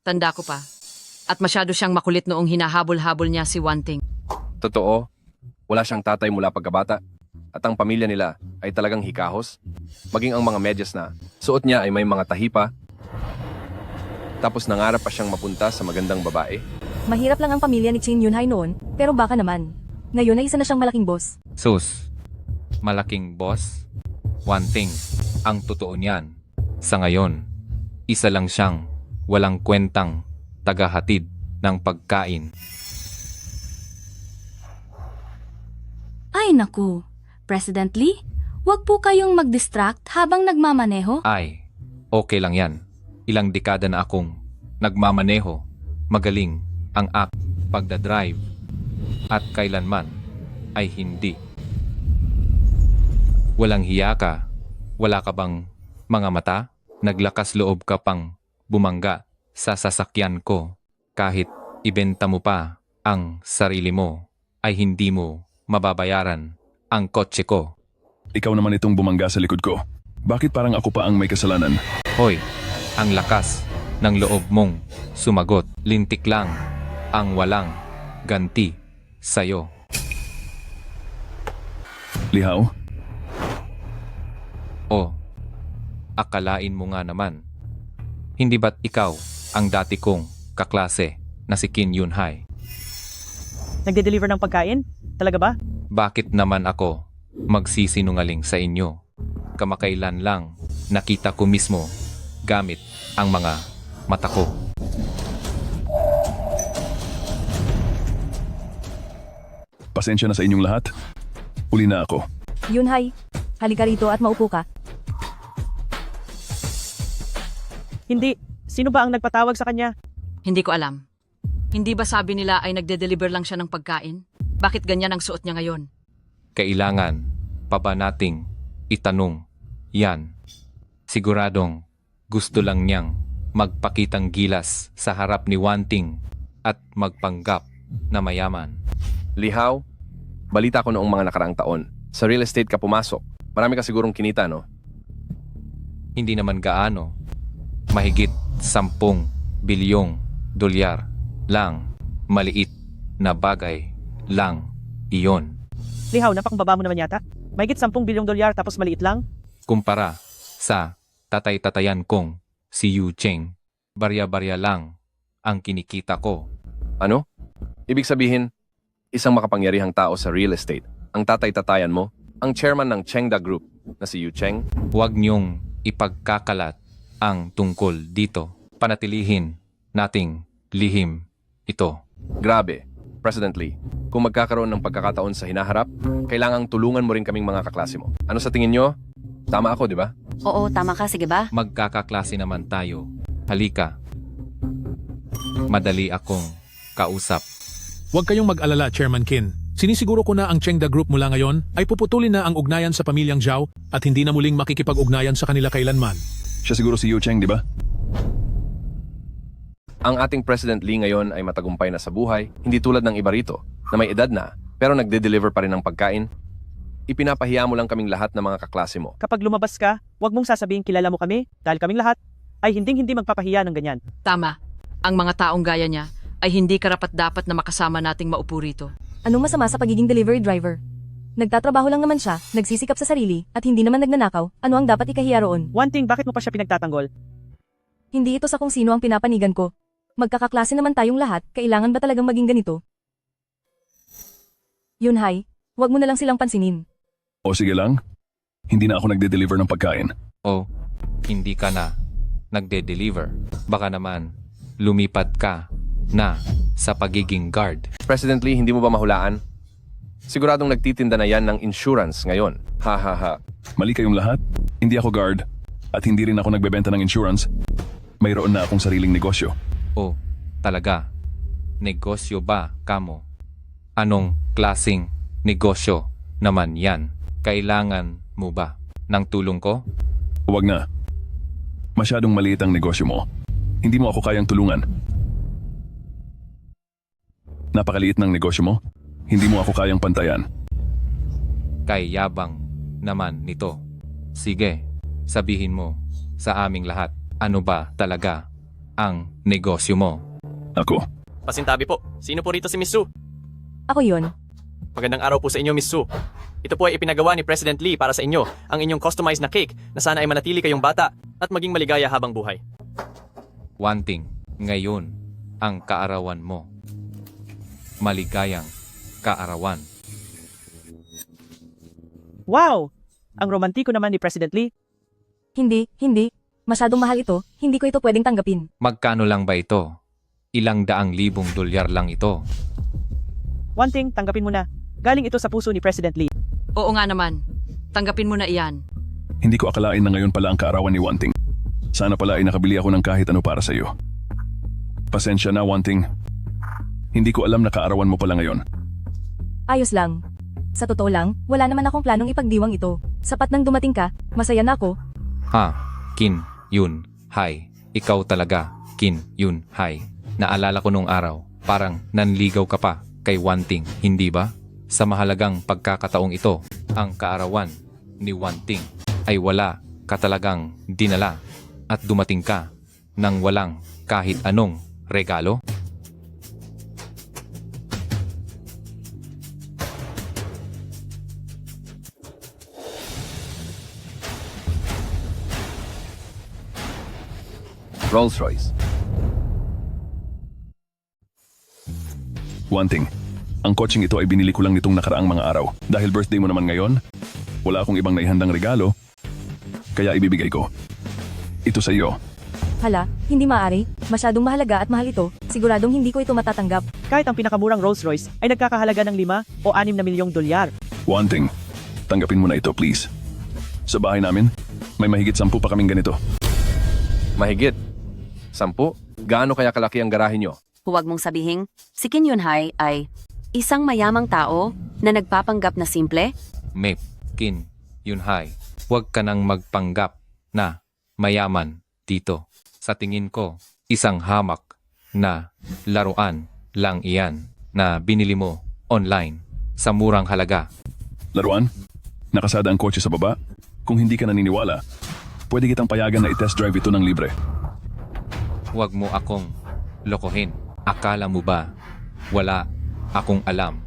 tanda ko pa. At masyado siyang makulit noong hinahabol-habol niya si Wanting. Totoo, wala siyang tatay mula pagkabata. At ang pamilya nila ay talagang hikahos. Maging ang mga medyas na suot niya ay may mga tahi pa. Tapos nangarap pa siyang mapunta sa magandang babae. Mahirap lang ang pamilya ni Kim Yun-hai noon, pero baka naman. Ngayon ay isa na siyang malaking boss. Sus, malaking boss? Wanting, ang totoo niyan. Sa ngayon, isa lang siyang walang kwentang tagahatid ng pagkain. Ay naku, President Lee, wag po kayong mag-distract habang nagmamaneho. Ay, okay lang yan. Ilang dekada na akong nagmamaneho. Magaling ang pagdadrive. At kailanman ay hindi. Walang hiya ka. Wala ka bang mga mata? Naglakas loob ka pang bumangga sa sasakyan ko. Kahit ibenta mo pa ang sarili mo, ay hindi mo mababayaran ang kotse ko. Ikaw naman itong bumangga sa likod ko. Bakit parang ako pa ang may kasalanan? Hoy, ang lakas ng loob mong sumagot. Lintik lang ang walang ganti sa'yo. Lihaw? O, akalain mo nga naman. Hindi ba't ikaw ang dati kong kaklase na si Kim Yun-hai? Nagde-deliver ng pagkain? Talaga ba? Bakit naman ako magsisinungaling sa inyo? Kamakailan lang nakita ko mismo gamit ang mga mata ko. Pasensya na sa inyong lahat. Uli na ako. Yun-hai, halika rito at maupo ka. Hindi. Sino ba ang nagpatawag sa kanya? Hindi ko alam. Hindi ba sabi nila ay nagde-deliver lang siya ng pagkain? Bakit ganyan ang suot niya ngayon? Kailangan pa ba nating itanong yan? Siguradong gusto lang niyang magpakitang gilas sa harap ni Wanting at magpanggap na mayaman. Lihaw, balita ko noong mga nakaraang taon. Sa real estate ka pumasok. Marami ka sigurong kinita, no? Hindi naman gaano. Mahigit 10 bilyong dolyar lang. Maliit na bagay lang iyon. Lihaw, napangbaba mo naman yata. Mahigit 10 bilyong dolyar tapos maliit lang? Kumpara sa tatay-tatayan kong si Yu Cheng, barya-barya lang ang kinikita ko. Ano? Ibig sabihin, isang makapangyarihang tao sa real estate. Ang tatay-tatayan mo, ang chairman ng Chengda Group na si Yu Cheng. Huwag niyong ipagkakalat ang tungkol dito. Panatilihin nating lihim ito. Grabe, President Lee. Kung magkakaroon ng pagkakataon sa hinaharap, kailangang tulungan mo rin kaming mga kaklase mo. Ano sa tingin nyo? Tama ako, di ba? Oo, tama ka, sige ba? Magkakaklase naman tayo. Halika. Madali akong kausap. Huwag kayong mag-alala, Chairman Qin. Sinisiguro ko na ang Chengda Group mula ngayon ay puputulin na ang ugnayan sa pamilyang Zhao at hindi na muling makikipag-ugnayan sa kanila kailanman. Siya siguro si Yu Cheng, di ba? Ang ating President Lee ngayon ay matagumpay na sa buhay, hindi tulad ng iba rito, na may edad na, pero nagde-deliver pa rin ng pagkain. Ipinapahiya mo lang kaming lahat ng mga kaklase mo. Kapag lumabas ka, huwag mong sasabihin kilala mo kami dahil kaming lahat ay hindi magpapahiya ng ganyan. Tama. Ang mga taong gaya niya ay hindi karapat-dapat na makasama nating maupo rito. Anong masama sa pagiging delivery driver? Nagtatrabaho lang naman siya, nagsisikap sa sarili, at hindi naman nagnanakaw. Ano ang dapat ikahiya roon? Wanting, bakit mo pa siya pinagtatanggol? Hindi ito sa kung sino ang pinapanigan ko. Magkakaklase naman tayong lahat, kailangan ba talagang maging ganito? Yun-hai, huwag mo na lang silang pansinin. O sige lang. Hindi na ako nagde-deliver ng pagkain. O, hindi ka na nagde-deliver. Baka naman lumipat ka na sa pagiging guard. President Lee, hindi mo ba mahulaan? Siguradong nagtitinda na yan ng insurance ngayon. Ha ha ha. Mali kayong lahat. Hindi ako guard. At hindi rin ako nagbebenta ng insurance. Mayroon na akong sariling negosyo. O, talaga? Negosyo ba kamo? Anong klasing negosyo naman yan? Kailangan mo ba ng tulong ko? Huwag na. Masyadong maliit ang negosyo mo. Hindi mo ako kayang tulungan. Napakaliit ng negosyo mo. Hindi mo ako kayang pantayan. Kayabang naman nito. Sige, sabihin mo sa aming lahat, ano ba talaga ang negosyo mo? Ako. Pasintabi po. Sino po rito si Miss Su? Ako yun. Magandang araw po sa inyo, Miss Su. Ito po ay ipinagawa ni President Lee para sa inyo, ang inyong customized na cake na sana ay manatili kayong bata at maging maligaya habang buhay. Wanting, ngayon ang kaarawan mo. Maligayang kaarawan. Wow! Ang romantiko naman ni President Lee. Hindi. Masyadong mahal ito, hindi ko ito pwedeng tanggapin. Magkano lang ba ito? Ilang daang libong dolyar lang ito. Wanting, tanggapin mo na. Galing ito sa puso ni President Lee. Oo nga naman. Tanggapin mo na iyan. Hindi ko akalain na ngayon pala ang kaarawan ni Wanting. Sana pala ay nakabili ako ng kahit ano para sa iyo. Pasensya na, Wanting. Hindi ko alam na kaarawan mo pala ngayon. Ayos lang. Sa totoo lang, wala naman akong planong ipagdiwang ito. Sapat nang dumating ka, masaya na ako. Ha, Kim Yun-hai. Ikaw talaga, Kim Yun-hai. Naalala ko nung araw, parang nanligaw ka pa kay Wanting, hindi ba? Sa mahalagang pagkakataong ito, ang kaarawan ni Wanting ay wala ka talagang dinala at dumating ka nang walang kahit anong regalo? Rolls-Royce. One thing, ang kotseng ito ay binili ko lang nitong nakaraang mga araw. Dahil birthday mo naman ngayon, wala akong ibang naihandang regalo, kaya ibibigay ko. Ito sa iyo. Hala, hindi maaari. Masyadong mahalaga at mahal ito. Siguradong hindi ko ito matatanggap. Kahit ang pinakamurang Rolls-Royce ay nagkakahalaga ng 5 o 6 na milyong dolyar. One thing, tanggapin mo na ito please. Sa bahay namin, may mahigit 10 pa kaming ganito. Mahigit? 10? Gaano kaya kalaki ang garahe nyo? Huwag mong sabihing, si Kim Yun-hai ay isang mayamang tao na nagpapanggap na simple? Mep, Kim Yun-hai, huwag ka nang magpanggap na mayaman dito. Sa tingin ko, isang hamak na laruan lang iyan na binili mo online sa murang halaga. Laruan? Nakasada ang kotse sa baba? Kung hindi ka naniniwala, pwede kitang payagan na i-test drive ito ng libre. Huwag mo akong lokohin. Akala mo ba wala akong alam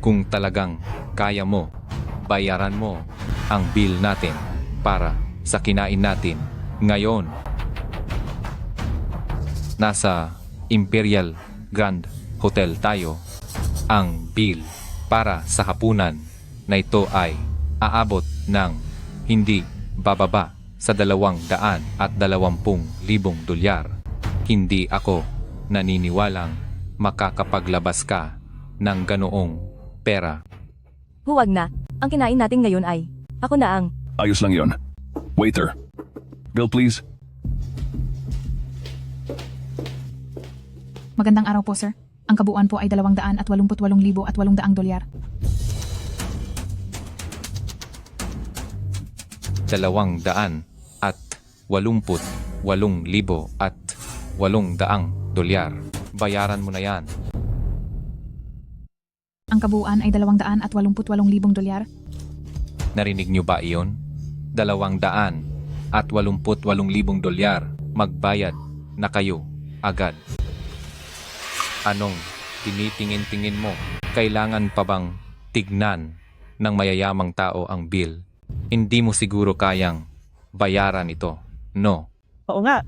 kung talagang kaya mo, bayaran mo ang bill natin para sa kinain natin ngayon. Nasa Imperial Grand Hotel tayo. Ang bill para sa hapunan na ito ay aabot ng hindi bababa sa 220,000 dolyar. Hindi ako naniniwalang makakapaglabas ka ng ganoong pera. Huwag na. Ang kinain natin ngayon ay, ako na ang... Ayos lang yon. Waiter. Bill please. Magandang araw po, sir. Ang kabuuan po ay 288,800 dolyar. 288,800 dolyar. Bayaran mo na yan. Ang kabuuan ay 288,000 dolyar. Narinig niyo ba iyon? 288,000 dolyar. Magbayad na kayo agad. Anong tinitingin-tingin mo? Kailangan pa bang tignan ng mayayamang tao ang bill? Hindi mo siguro kayang bayaran ito, no? Oo nga.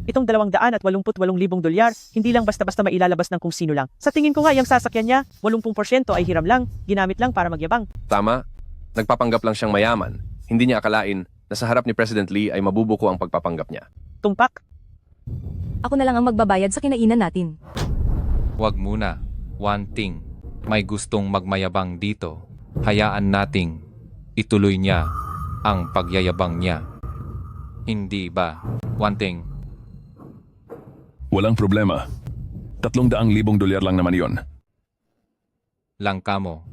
Itong 288,000 dolyar, hindi lang basta-basta mailalabas ng kung sino lang. Sa tingin ko nga, yung sasakyan niya, 80% ay hiram lang, ginamit lang para magyabang. Tama. Nagpapanggap lang siyang mayaman. Hindi niya akalain na sa harap ni President Lee ay mabubuko ang pagpapanggap niya. Tumpak. Ako na lang ang magbabayad sa kinainan natin. Huwag muna. One thing. May gustong magmayabang dito. Hayaan nating ituloy niya ang pagyayabang niya. Hindi ba? One thing. Walang problema. 300,000 dolyar lang naman yon. Langka mo.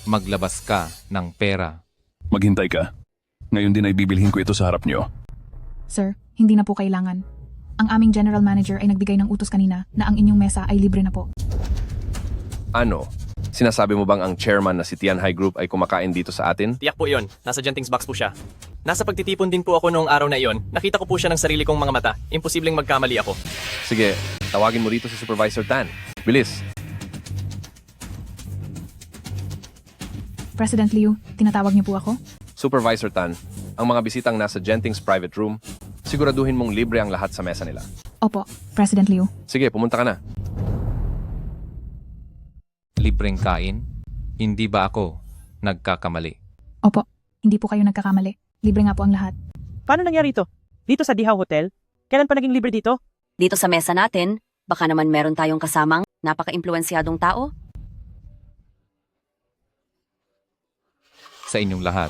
Maglabas ka ng pera. Maghintay ka. Ngayon din ay bibilhin ko ito sa harap niyo. Sir, hindi na po kailangan. Ang aming general manager ay nagbigay ng utos kanina na ang inyong mesa ay libre na po. Ano? Sinasabi mo bang ang chairman na si Tianhai Group ay kumakain dito sa atin? Tiyak po yon. Nasa Gentings box po siya. Nasa pagtitipon din po ako noong araw na iyon. Nakita ko po siya ng sarili kong mga mata. Imposibleng magkamali ako. Sige, tawagin mo rito si Supervisor Tan. Bilis. President Liu, tinatawag niyo po ako? Supervisor Tan, ang mga bisitang nasa Gentings private room, siguraduhin mong libre ang lahat sa mesa nila. Opo, President Liu. Sige, pumunta ka na. Libreng kain? Hindi ba ako nagkakamali? Opo, hindi po kayo nagkakamali. Libre nga po ang lahat. Paano nangyari ito? Dito sa Dihaw Hotel? Kailan pa naging libre dito? Dito sa mesa natin, baka naman meron tayong kasamang napaka-impluensyadong tao? Sa inyong lahat,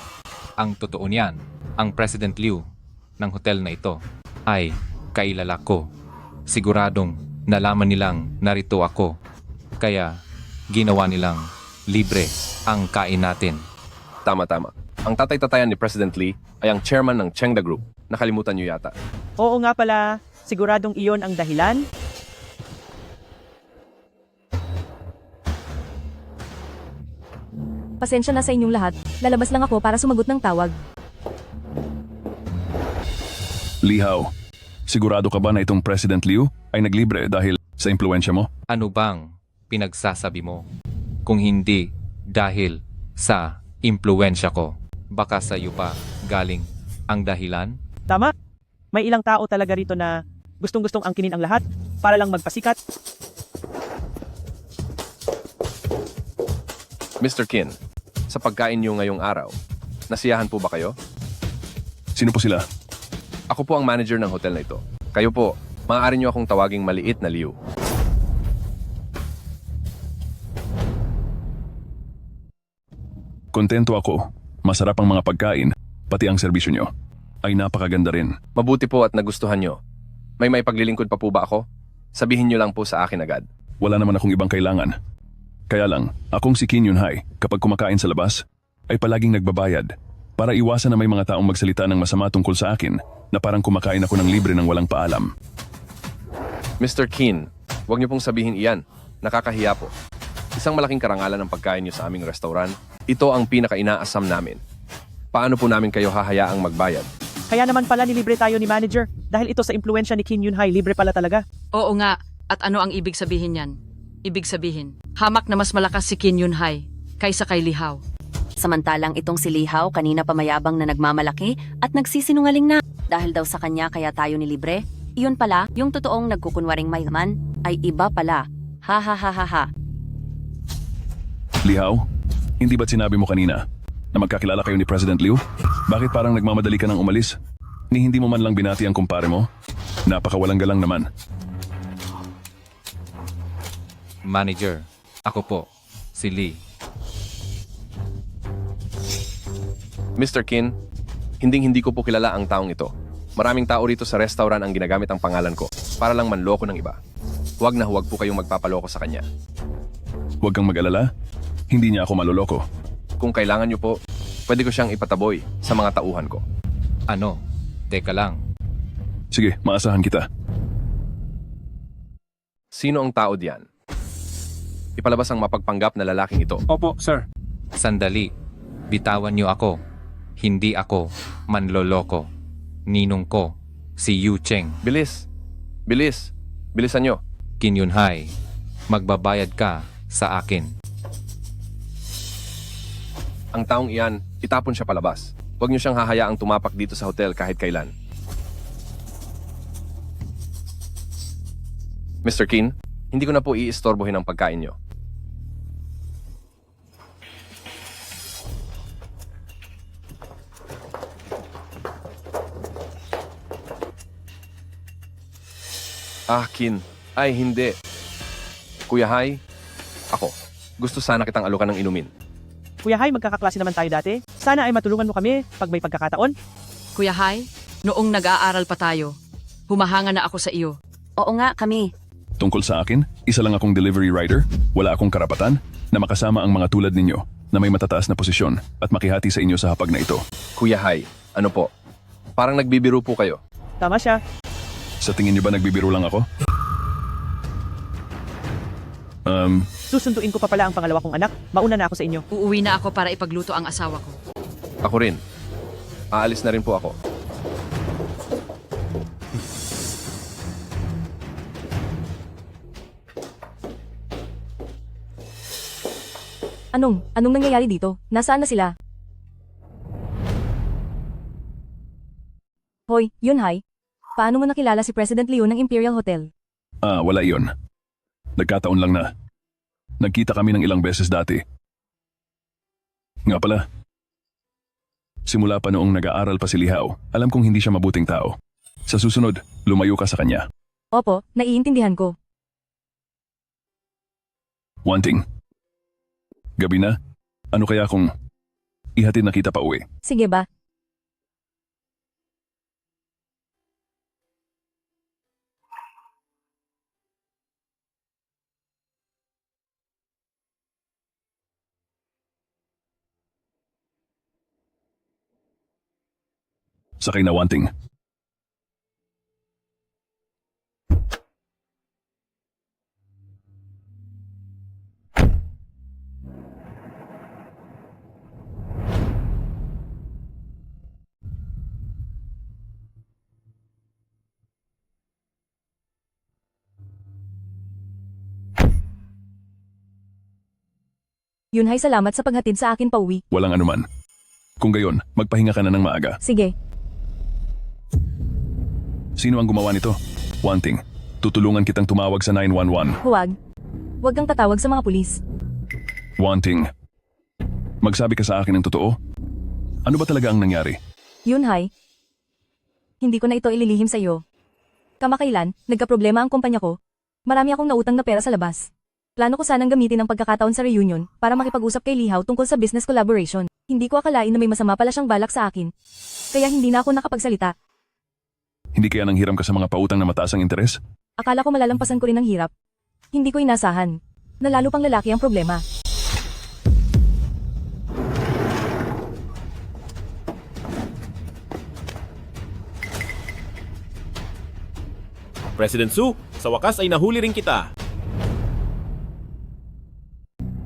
ang totoo niyan, ang President Liu ng hotel na ito ay kailala ko. Siguradong nalaman nilang narito ako, kaya ginawa nilang libre ang kain natin. Tama-tama. Ang tatay-tatayan ni President Lee ay ang chairman ng Chengda Group. Nakalimutan niyo yata. Oo nga pala, siguradong iyon ang dahilan. Pasensya na sa inyong lahat, lalabas lang ako para sumagot ng tawag. Lihaw, sigurado ka ba na itong President Liu ay naglibre dahil sa impluensya mo? Ano bang pinagsasabi mo? Kung hindi dahil sa impluensya ko, baka sa iyo pa galing ang dahilan? Tama. May ilang tao talaga rito na gustong-gustong angkinin ang lahat para lang magpasikat. Mr. Qin, sa pagkain niyo ngayong araw, nasiyahan po ba kayo? Sino po sila? Ako po ang manager ng hotel na ito. Kayo po, maaari niyo akong tawaging maliit na Liu. Kontento ako. Masarap ang mga pagkain, pati ang serbisyo nyo. Ay napakaganda rin. Mabuti po at nagustuhan niyo. May maipaglilingkod pa po ba ako? Sabihin niyo lang po sa akin agad. Wala naman akong ibang kailangan. Kaya lang, akong si Kim Yun-hai, kapag kumakain sa labas, ay palaging nagbabayad para iwasan na may mga taong magsalita ng masama tungkol sa akin na parang kumakain ako ng libre ng walang paalam. Mr. Qin, huwag niyo pong sabihin iyan. Nakakahiya po. Isang malaking karangalan ng pagkain niyo sa aming restaurant. Ito ang pinaka-inaasam namin. Paano po namin kayo hahayaang magbayad? Kaya naman pala nilibre tayo ni manager dahil ito sa impluensya ni Kim Yun-hai, libre pala talaga. Oo nga, at ano ang ibig sabihin yan? Ibig sabihin, hamak na mas malakas si Kim Yun-hai kaysa kay Lihaw. Samantalang itong si Lihaw kanina pa mayabang na nagmamalaki at nagsisinungaling na. Dahil daw sa kanya kaya tayo nilibre. Iyon pala, yung totoong nagkukunwaring mayaman ay iba pala. Ha ha ha ha ha. Lihaw, hindi ba't sinabi mo kanina na magkakilala kayo ni President Liu? Bakit parang nagmamadali ka ng umalis? Ni hindi mo man lang binati ang kumpare mo? Napakawalang galang naman. Manager, ako po, si Lee. Mr. Qin, hindi ko po kilala ang taong ito. Maraming tao rito sa restaurant ang ginagamit ang pangalan ko para lang manloko ng iba. Huwag na huwag po kayong magpapaloko sa kanya. Huwag kang mag-alala, hindi niya ako maloloko. Kung kailangan niyo po, pwede ko siyang ipataboy sa mga tauhan ko. Ano? Teka lang. Sige, maasahan kita. Sino ang tao diyan? Ipalabas ang mapagpanggap na lalaking ito. Opo, sir. Sandali. Bitawan niyo ako. Hindi ako manloloko. Ninong ko, si Yu Cheng. Bilis. Bilis. Bilisan niyo. Kim Yun-hai, magbabayad ka sa akin. Ang taong iyan, itapon siya palabas. Huwag niyo siyang hahayaang tumapak dito sa hotel kahit kailan. Mr. Qin, hindi ko na po iistorbohin ang pagkain niyo. Ah, Qin. Ay, hindi. Kuya Hai, ako. Gusto sana kitang alukan ng inumin. Kuya Hai, magkakaklase naman tayo dati. Sana ay matulungan mo kami pag may pagkakataon. Kuya Hai, noong nag-aaral pa tayo, humahanga na ako sa iyo. Oo nga, kami. Tungkol sa akin, isa lang akong delivery rider, wala akong karapatan na makasama ang mga tulad ninyo na may matataas na posisyon at makihati sa inyo sa hapag na ito. Kuya Hai, ano po? Parang nagbibiro po kayo. Tama siya. Sa tingin niyo ba nagbibiro lang ako? Susunduin ko pa pala ang pangalawa kong anak. Mauna na ako sa inyo. Uuwi na ako para ipagluto ang asawa ko. Ako rin. Aalis na rin po ako. Anong nangyayari dito? Nasaan na sila? Hoy, Yun-hai. Paano mo nakilala si President Liu ng Imperial Hotel? Wala iyon. Nagkataon lang na. Nagkita kami ng ilang beses dati. Nga pala. Simula pa noong nag-aaral pa si Lihaw, alam kong hindi siya mabuting tao. Sa susunod, lumayo ka sa kanya. Opo, naiintindihan ko. One thing. Gabi na. Ano kaya kung ihatid na kita pa uwi? Sige ba? Sakay na wanting. Yunhay, salamat sa paghatid sa akin pauwi. Walang anuman. Kung gayon, magpahinga ka na ng maaga. Sige. Sino ang gumawa nito? Wanting. Tutulungan kitang tumawag sa 911. Huwag. Huwag kang tatawag sa mga pulis. Wanting. Magsabi ka sa akin ng totoo? Ano ba talaga ang nangyari? Yunhay, hindi ko na ito ililihim sa iyo. Kamakailan, nagkaproblema ang kumpanya ko. Marami akong nautang na pera sa labas. Plano ko sanang gamitin ang pagkakataon sa reunion para makipag-usap kay Lihaw tungkol sa business collaboration. Hindi ko akalain na may masama pala siyang balak sa akin. Kaya hindi na ako nakapagsalita. Hindi kaya nang hiram ka sa mga pautang na mataas ang interes? Akala ko malalampasan ko rin ang hirap. Hindi ko inasahan. Na lalo pang lalaki ang problema. President Su, sa wakas ay nahuli rin kita.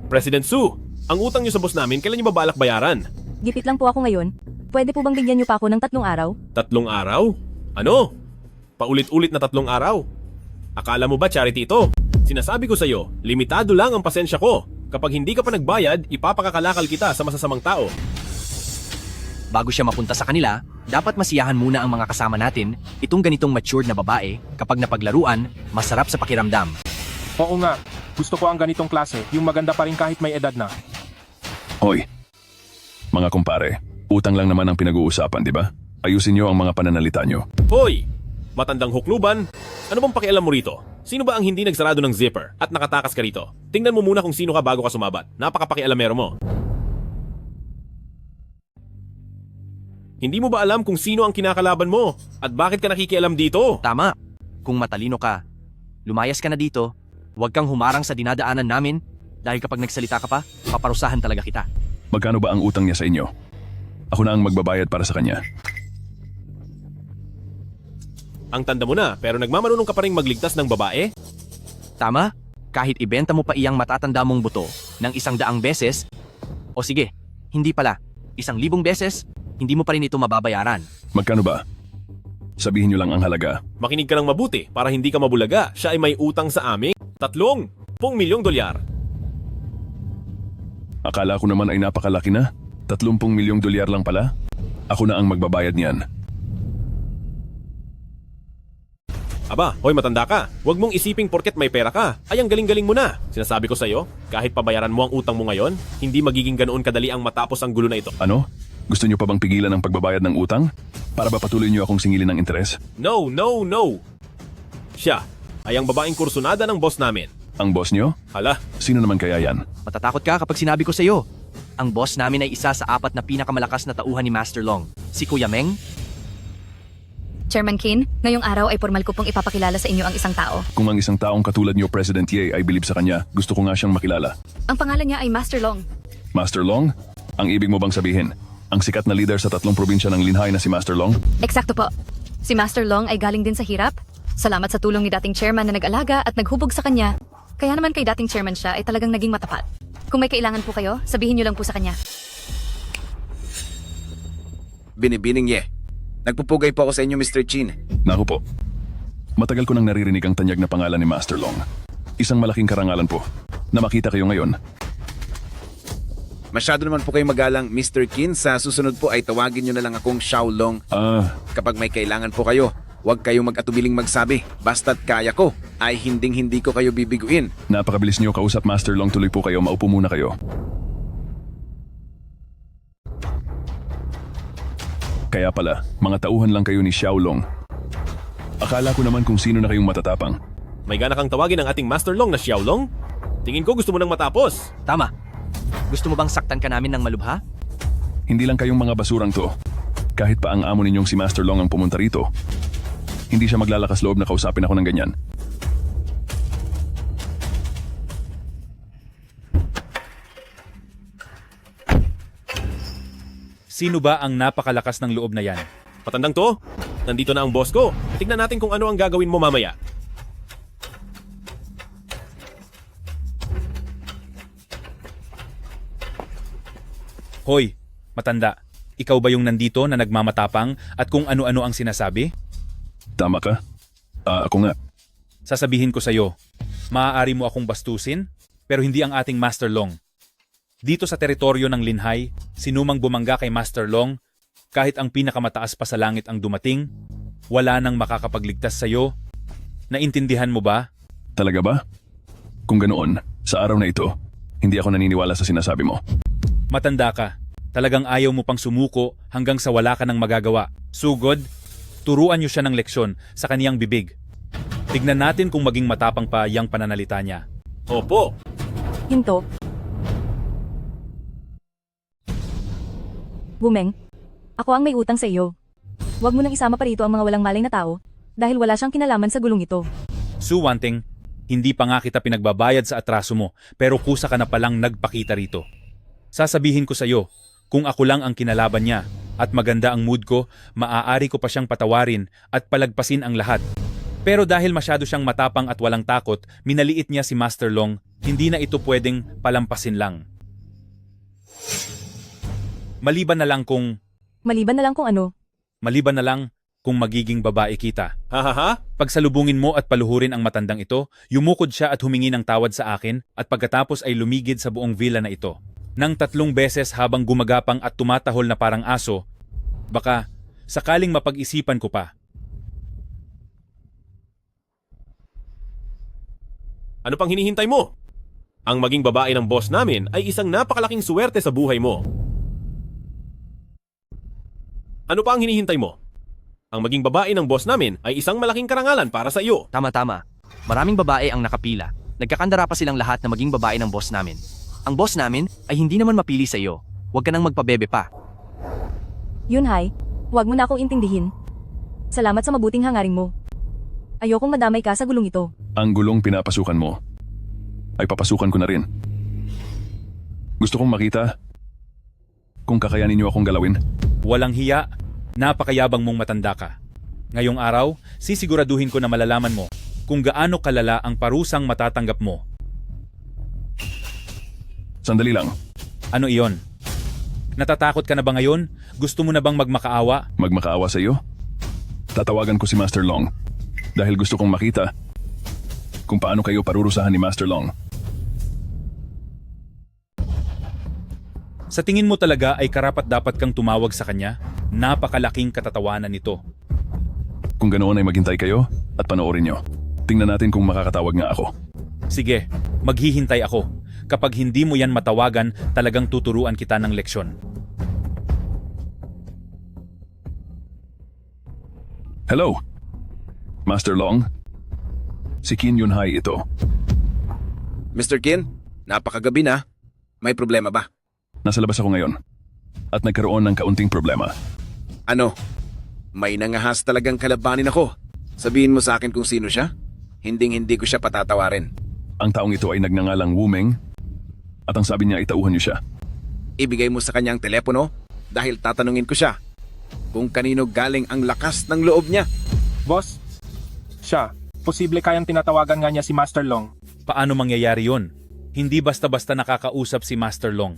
President Su, ang utang niyo sa boss namin, kailan niyo ba balak bayaran? Gipit lang po ako ngayon. Pwede po bang bigyan niyo pa ako ng 3 araw? 3 araw? Ano? Paulit-ulit na 3 araw? Akala mo ba charity ito? Sinasabi ko sa'yo, limitado lang ang pasensya ko. Kapag hindi ka pa nagbayad, ipapakakalakal kita sa masasamang tao. Bago siya mapunta sa kanila, dapat masiyahan muna ang mga kasama natin. Itong ganitong matured na babae, kapag napaglaruan, masarap sa pakiramdam. Oo nga, gusto ko ang ganitong klase, yung maganda pa rin kahit may edad na. Hoy, mga kumpare, utang lang naman ang pinag-uusapan, di ba? Ayusin niyo ang mga pananalita niyo. Hoy! Matandang hukluban, ano bang pakialam mo rito? Sino ba ang hindi nagsarado ng zipper at nakatakas ka rito? Tingnan mo muna kung sino ka bago ka sumabat. Napakapakialamero mo. Hindi mo ba alam kung sino ang kinakalaban mo? At bakit ka nakikialam dito? Tama. Kung matalino ka, lumayas ka na dito. Huwag kang humarang sa dinadaanan namin dahil kapag nagsalita ka pa, paparusahan talaga kita. Magkano ba ang utang niya sa inyo? Ako na ang magbabayad para sa kanya. Ang tanda mo na, pero nagmamarunong ka pa rin magligtas ng babae? Tama? Kahit ibenta mo pa iyang matatanda mong buto ng 100 beses, o sige, hindi pala, 1,000 beses, hindi mo pa rin ito mababayaran. Magkano ba? Sabihin niyo lang ang halaga. Makinig ka ng mabuti para hindi ka mabulaga. Siya ay may utang sa amin. 30 milyong dolyar. Akala ko naman ay napakalaki na. 30 milyong dolyar lang pala. Ako na ang magbabayad niyan. Aba, hoy matanda ka. Huwag mong isiping porket may pera ka. Ay ang galing-galing mo na. Sinasabi ko sa'yo, kahit pabayaran mo ang utang mo ngayon, hindi magiging ganoon kadali ang matapos ang gulo na ito. Ano? Gusto niyo pa bang pigilan ang pagbabayad ng utang? Para ba patuloy niyo akong singilin ng interes? No, no, no. Siya ay ang babaeng kursunada ng boss namin. Ang boss niyo? Hala. Sino naman kaya yan? Matatakot ka kapag sinabi ko sa'yo. Ang boss namin ay isa sa 4 na pinakamalakas na tauhan ni Master Long, si Kuya Meng. Chairman Kin, ngayong araw ay formal ko pong ipapakilala sa inyo ang isang tao. Kung ang isang taong katulad niyo, President Ye, ay bilib sa kanya, gusto ko nga siyang makilala. Ang pangalan niya ay Master Long. Master Long? Ang ibig mo bang sabihin? Ang sikat na leader sa 3 probinsya ng Linhay na si Master Long? Eksakto po. Si Master Long ay galing din sa hirap. Salamat sa tulong ni dating chairman na nag-alaga at naghubog sa kanya. Kaya naman kay dating chairman siya ay talagang naging matapat. Kung may kailangan po kayo, sabihin niyo lang po sa kanya. Binibining Ye. Nagpupugay po ako sa inyo, Mr. Chin. Naku po. Matagal ko nang naririnig ang tanyag na pangalan ni Master Long. Isang malaking karangalan po na makita kayo ngayon. Masyado naman po kayo magalang, Mr. Kin. Sa susunod po ay tawagin nyo na lang akong Xiaolong. Kapag may kailangan po kayo, huwag kayong mag-atubiling magsabi. Basta't kaya ko, ay hinding-hindi ko kayo bibiguin. Napakabilis niyo kausap, Master Long. Tuloy po kayo. Maupo muna kayo. Kaya pala, mga tauhan lang kayo ni Xiaolong. Akala ko naman kung sino na kayong matatapang. May gana kang tawagin ang ating Master Long na Xiaolong? Tingin ko gusto mo nang matapos. Tama. Gusto mo bang saktan ka namin ng malubha? Hindi lang kayong mga basurang to. Kahit pa ang amo ninyong si Master Long ang pumunta rito, hindi siya maglalakas loob na kausapin ako ng ganyan. Sino ba ang napakalakas ng loob na yan? Patandang to, nandito na ang boss ko. Tignan natin kung ano ang gagawin mo mamaya. Hoy, matanda. Ikaw ba yung nandito na nagmamatapang at kung ano-ano ang sinasabi? Tama ka? Ako nga. Sasabihin ko sa'yo, maaari mo akong bastusin, pero hindi ang ating Master Long. Dito sa teritoryo ng Linhay, sinumang bumangga kay Master Long, kahit ang pinakamataas pa sa langit ang dumating, wala nang makakapagligtas sa'yo. Naintindihan mo ba? Talaga ba? Kung ganoon, sa araw na ito, hindi ako naniniwala sa sinasabi mo. Matanda ka. Talagang ayaw mo pang sumuko hanggang sa wala ka nang magagawa. Sugod, turuan niyo siya ng leksyon sa kaniyang bibig. Tignan natin kung maging matapang pa yang pananalita niya. Opo. Hinto. Wumeng, ako ang may utang sa iyo. Huwag mo nang isama pa rito ang mga walang malay na tao dahil wala siyang kinalaman sa gulong ito. Su Wanting, hindi pa nga kita pinagbabayad sa atraso mo pero kusa ka na palang nagpakita rito. Sasabihin ko sa iyo, kung ako lang ang kinalaban niya at maganda ang mood ko, maaari ko pa siyang patawarin at palagpasin ang lahat. Pero dahil masyado siyang matapang at walang takot, minaliit niya si Master Long, hindi na ito pwedeng palampasin lang. Maliban na lang kung ano? Maliban na lang kung magiging babae kita. Hahaha? Pagsalubungin mo at paluhurin ang matandang ito, yumukod siya at humingi ng tawad sa akin at pagkatapos ay lumigid sa buong villa na ito. Nang 3 beses habang gumagapang at tumatahol na parang aso, baka sakaling mapag-isipan ko pa. Ano pang hinihintay mo? Ang maging babae ng boss namin ay isang napakalaking suwerte sa buhay mo. Ano pa ang hinihintay mo? Ang maging babae ng boss namin ay isang malaking karangalan para sa iyo. Tama-tama. Maraming babae ang nakapila. Nagkakandara pa silang lahat na maging babae ng boss namin. Ang boss namin ay hindi naman mapili sa iyo. Huwag ka nang magpabebe pa. Yunhai, huwag mo na akong intindihin. Salamat sa mabuting hangaring mo. Ayokong madamay ka sa gulong ito. Ang gulong pinapasukan mo ay papasukan ko na rin. Gusto kong makita kung kakayanin niyo akong galawin. Walang hiya, napakayabang mong matanda ka. Ngayong araw, sisiguraduhin ko na malalaman mo kung gaano kalala ang parusang matatanggap mo. Sandali lang. Ano iyon? Natatakot ka na ba ngayon? Gusto mo na bang magmakaawa? Magmakaawa sa iyo? Tatawagan ko si Master Long dahil gusto kong makita kung paano kayo parurusahan ni Master Long. Sa tingin mo talaga ay karapat-dapat kang tumawag sa kanya? Napakalaking katatawanan nito. Kung ganoon ay maghintay kayo at panoorin nyo. Tingnan natin kung makakatawag nga ako. Sige, maghihintay ako. Kapag hindi mo yan matawagan, talagang tuturuan kita ng leksyon. Hello? Master Long? Si Qin Yunhai ito. Mr. Qin, napakagabi na. May problema ba? Nasa labas ako ngayon. At nagkaroon ng kaunting problema. Ano? May nangahas talagang kalabanin ako. Sabihin mo sa akin kung sino siya? Hinding-hindi ko siya patatawarin. Ang taong ito ay nagngangalang Wumeng at ang sabi niya ay tauhan niyo siya. Ibigay mo sa kanya ang telepono dahil tatanungin ko siya kung kanino galing ang lakas ng loob niya. Boss, siya. Posible kayang tinatawagan nga niya si Master Long. Paano mangyayari yon? Hindi basta-basta nakakausap si Master Long.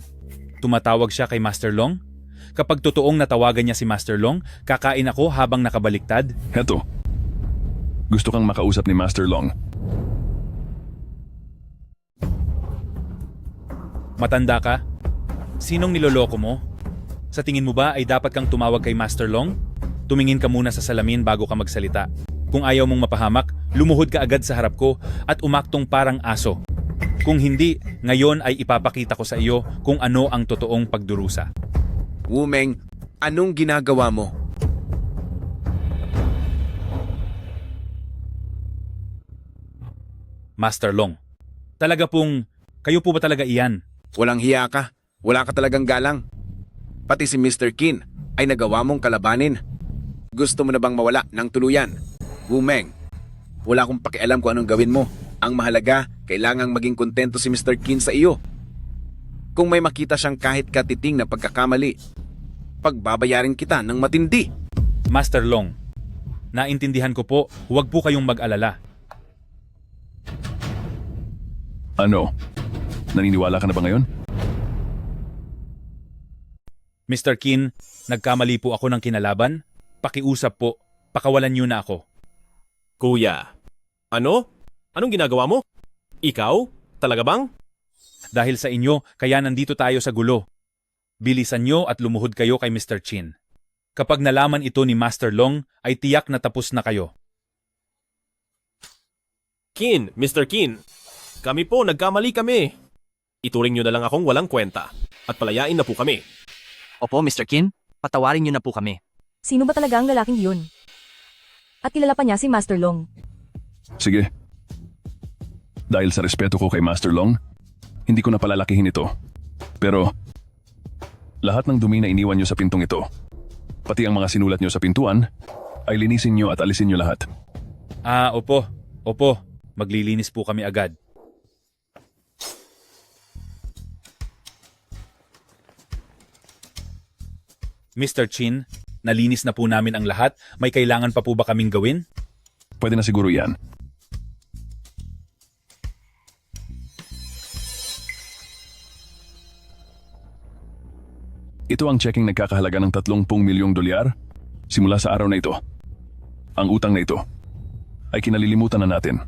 Tumatawag siya kay Master Long? Kapag totoong natawagan niya si Master Long, kakain ako habang nakabaliktad? Heto. Gusto kang makausap ni Master Long. Matanda ka? Sinong niloloko mo? Sa tingin mo ba ay dapat kang tumawag kay Master Long? Tumingin ka muna sa salamin bago ka magsalita. Kung ayaw mong mapahamak, lumuhod ka agad sa harap ko at umaktong parang aso. Kung hindi, ngayon ay ipapakita ko sa iyo kung ano ang totoong pagdurusa. Wumeng, anong ginagawa mo? Master Long, talaga pong, kayo po ba talaga iyan? Walang hiya ka. Wala ka talagang galang. Pati si Mr. Qin ay nagawa mong kalabanin. Gusto mo na bang mawala ng tuluyan? Wumeng, wala akong pakialam kung anong gawin mo. Ang mahalaga, kailangang maging kontento si Mr. Qin sa iyo. Kung may makita siyang kahit katiting na pagkakamali, pagbabayarin kita ng matindi. Master Long, naintindihan ko po, huwag po kayong mag-alala. Ano? Naniniwala ka na ba ngayon? Mr. Qin, nagkamali po ako ng kinalaban. Pakiusap po, pakawalan niyo na ako. Kuya, ano? Anong ginagawa mo? Ikaw? Talaga bang? Dahil sa inyo, kaya nandito tayo sa gulo. Bilisan nyo at lumuhod kayo kay Mr. Chin. Kapag nalaman ito ni Master Long, ay tiyak na tapos na kayo. Kin, Mr. Kin, kami po, nagkamali kami. Ituring nyo na lang akong walang kwenta at palayain na po kami. Opo, Mr. Kin, patawarin niyo na po kami. Sino ba talaga ang lalaking yun? At kilala pa niya si Master Long. Sige. Dahil sa respeto ko kay Master Long, hindi ko na palalakihin ito. Pero, lahat ng dumi na iniwan nyo sa pintong ito, pati ang mga sinulat nyo sa pintuan, ay linisin nyo at alisin nyo lahat. Opo. Opo. Maglilinis po kami agad. Mr. Chin, nalinis na po namin ang lahat. May kailangan pa po ba kaming gawin? Pwede na siguro yan. Ito ang checking nagkakahalaga ng 30 milyong dolyar simula sa araw na ito. Ang utang na ito ay kinalilimutan na natin.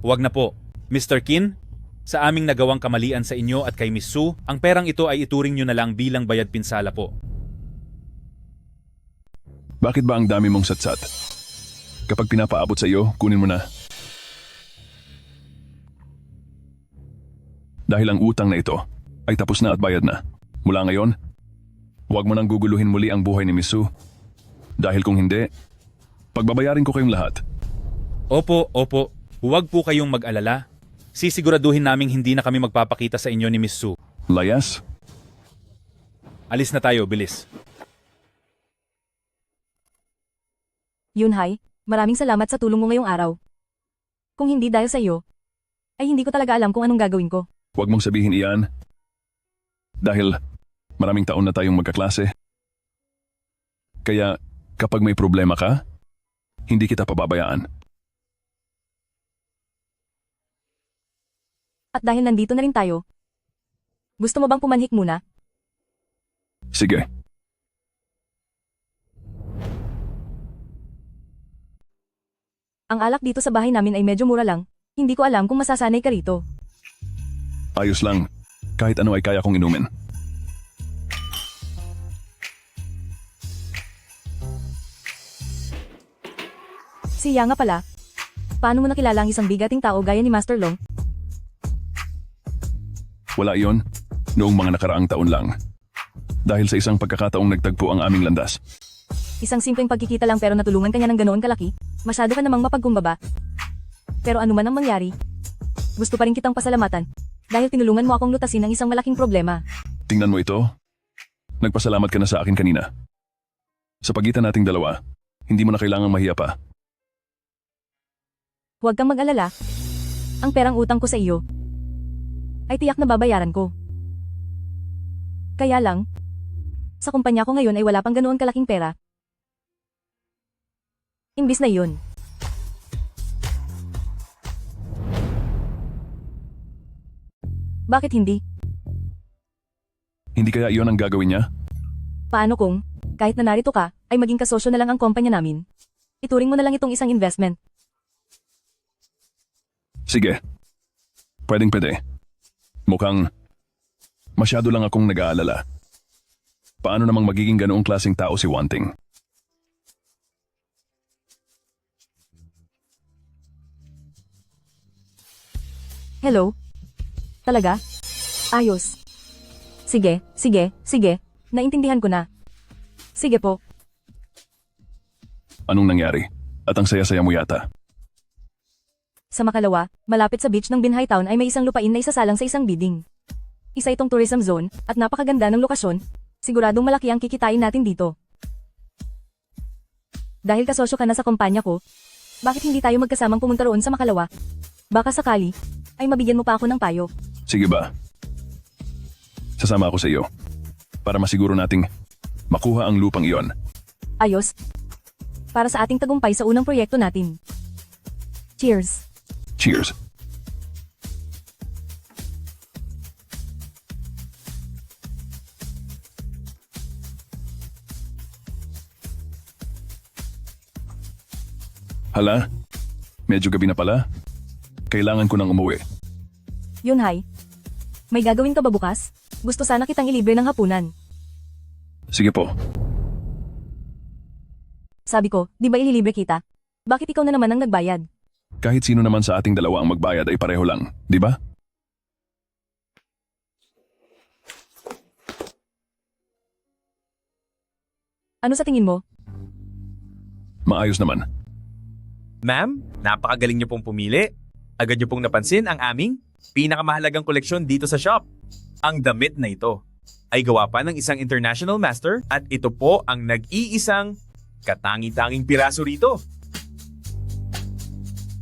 Huwag na po. Mr. Kin, sa aming nagawang kamalian sa inyo at kay Miss Su, ang perang ito ay ituring nyo na lang bilang bayad pinsala po. Bakit ba ang dami mong satsat? Kapag pinapaabot sa iyo, kunin mo na. Dahil ang utang na ito ay tapos na at bayad na. Mula ngayon, huwag mo nang guguluhin muli ang buhay ni Miss Su. Dahil kung hindi, pagbabayarin ko kayong lahat. Opo. Huwag po kayong mag-alala. Sisiguraduhin naming hindi na kami magpapakita sa inyo ni Miss Su. Layas? Alis na tayo, bilis. Yunhai, maraming salamat sa tulong mo ngayong araw. Kung hindi dahil sa iyo, ay hindi ko talaga alam kung anong gagawin ko. Huwag mong sabihin iyan. Dahil maraming taon na tayong magkaklase. Kaya kapag may problema ka, hindi kita pababayaan. At dahil nandito na rin tayo, gusto mo bang pumanhik muna? Sige. Ang alak dito sa bahay namin ay medyo mura lang. Hindi ko alam kung masasanay ka rito. Ayos lang. Kahit ano ay kaya kong inumin. Siya nga pala. Paano mo nakilala ang isang bigating tao gaya ni Master Long? Wala iyon. Noong mga nakaraang taon lang. Dahil sa isang pagkakataong nagtagpo ang aming landas. Isang simpleng pagkikita lang pero natulungan ka niya ng ganoon kalaki, masyado ka namang mapagkumbaba. Pero ano man ang mangyari, gusto pa rin kitang pasalamatan dahil tinulungan mo akong lutasin ang isang malaking problema. Tingnan mo ito. Nagpasalamat ka na sa akin kanina. Sa pagitan nating dalawa, hindi mo na kailangang mahiya pa. Huwag kang mag-alala. Ang perang utang ko sa iyo ay tiyak na babayaran ko. Kaya lang, sa kumpanya ko ngayon ay wala pang ganoon kalaking pera. Imbis na yun. Bakit hindi? Hindi kaya iyon ang gagawin niya? Paano kung, kahit na narito ka, ay maging kasosyo na lang ang kumpanya namin? Ituring mo na lang itong isang investment. Sige. Pwedeng-pwede. Mukhang masyado lang akong nag-aalala. Paano namang magiging ganoong klaseng tao si Wanting? Hello? Talaga? Ayos. Sige. Naintindihan ko na. Sige po. Anong nangyari? At ang saya-saya mo yata. Sa Makalawa, malapit sa beach ng Binhai Town ay may isang lupain na isasalang sa isang bidding. Isa itong tourism zone, at napakaganda ng lokasyon. Siguradong malaki ang kikitain natin dito. Dahil kasosyo ka na sa kumpanya ko, bakit hindi tayo magkasamang pumunta roon sa Makalawa? Baka sakali, ay mabigyan mo pa ako ng payo. Sige ba? Sasama ako sa iyo. Para masiguro nating makuha ang lupang iyon. Ayos. Para sa ating tagumpay sa unang proyekto natin. Cheers. Cheers. Hala, medyo gabi na pala. Kailangan ko nang umuwi. Yunhai, May gagawin ka ba bukas? Gusto sana kitang ilibre ng hapunan. Sige po. Sabi ko, di ba ililibre kita? Bakit ikaw na naman ang nagbayad? Kahit sino naman sa ating dalawa ang magbayad ay pareho lang, di ba? Ano sa tingin mo? Maayos naman. Ma'am, napakagaling niyo pong pumili. Agad niyo pong napansin ang aming pinakamahalagang koleksyon dito sa shop. Ang damit na ito ay gawa pa ng isang international master at ito po ang nag-iisang katangi-tanging piraso rito.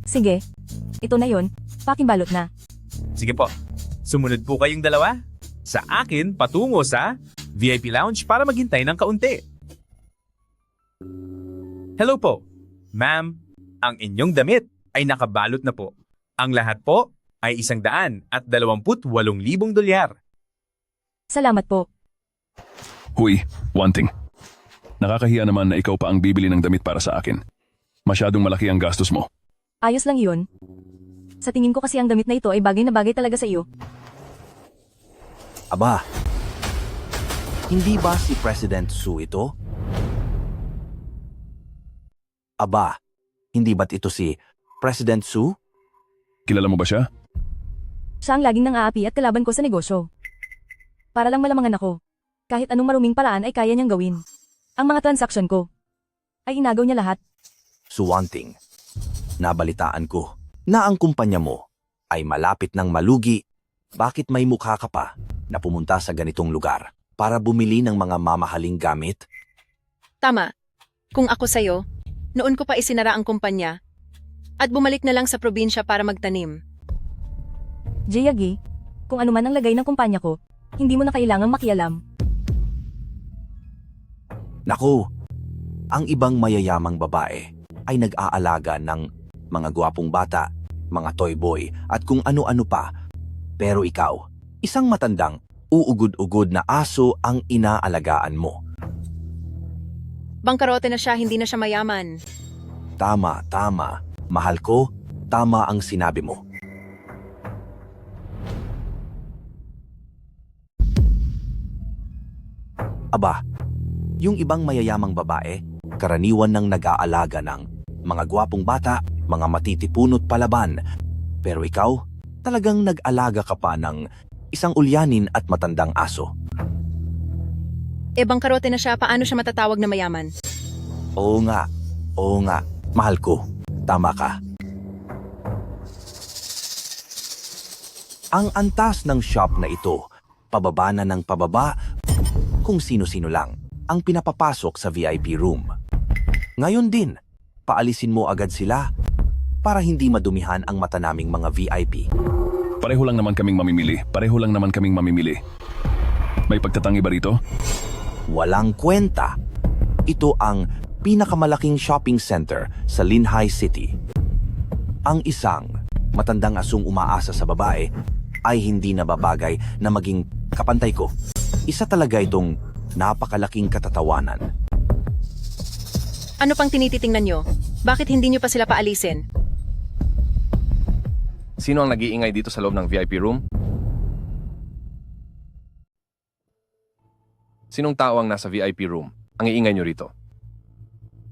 Sige, ito na yon. Pakimbalot na. Sige po, sumunod po kayong dalawa sa akin patungo sa VIP Lounge para maghintay ng kaunti. Hello po, ma'am. Ang inyong damit ay nakabalot na po. Ang lahat po ay $128,000. Salamat po. Huy, one thing. Nakakahiya naman na ikaw pa ang bibili ng damit para sa akin. Masyadong malaki ang gastos mo. Ayos lang yun. Sa tingin ko kasi ang damit na ito ay bagay na bagay talaga sa iyo. Aba, hindi ba si President Su ito? Aba, hindi ba't ito si President Su? Kilala mo ba siya? Siya ang laging nang-aapi at kalaban ko sa negosyo. Para lang malamangan ako. Kahit anong maruming paraan ay kaya niyang gawin. Ang mga transaksyon ko ay inagaw niya lahat. Suwanting, nabalitaan ko na ang kumpanya mo ay malapit ng malugi. Bakit may mukha ka pa na pumunta sa ganitong lugar para bumili ng mga mamahaling gamit? Tama. Kung ako sa'yo, noon ko pa isinara ang kumpanya at bumalik na lang sa probinsya para magtanim. Jayagi, kung ano man ang lagay ng kumpanya ko, hindi mo na kailangang makialam. Naku, ang ibang mayayamang babae ay nag-aalaga ng mga gwapong bata, mga toy boy at kung ano-ano pa. Pero ikaw, isang matandang, uugod-ugod na aso ang inaalagaan mo. Bangkarote na siya, hindi na siya mayaman. Tama, tama. Mahal ko, tama ang sinabi mo. Aba, yung ibang mayayamang babae, karaniwan nang nag-aalaga ng mga gwapong bata, mga matitipunot palaban. Pero ikaw, talagang nag-alaga ka pa ng isang ulyanin at matandang aso. Bangkarote na siya, paano siya matatawag na mayaman? Oo nga, mahal ko, tama ka. Ang antas ng shop na ito, pababa na ng pababa, kung sino-sino lang ang pinapapasok sa VIP room. Ngayon din, paalisin mo agad sila para hindi madumihan ang mata naming mga VIP. Pareho lang naman kaming mamimili. May pagtatangi ba rito? Walang kwenta. Ito ang pinakamalaking shopping center sa Linhai City. Ang isang matandang asong umaasa sa babae ay hindi nababagay na maging kapantay ko. Isa talaga itong napakalaking katatawanan. Ano pang tinititingnan nyo? Bakit hindi nyo pa sila paalisin? Sino ang nag-iingay dito sa loob ng VIP room? Sinong tao ang nasa VIP room? Ang iingay nyo rito?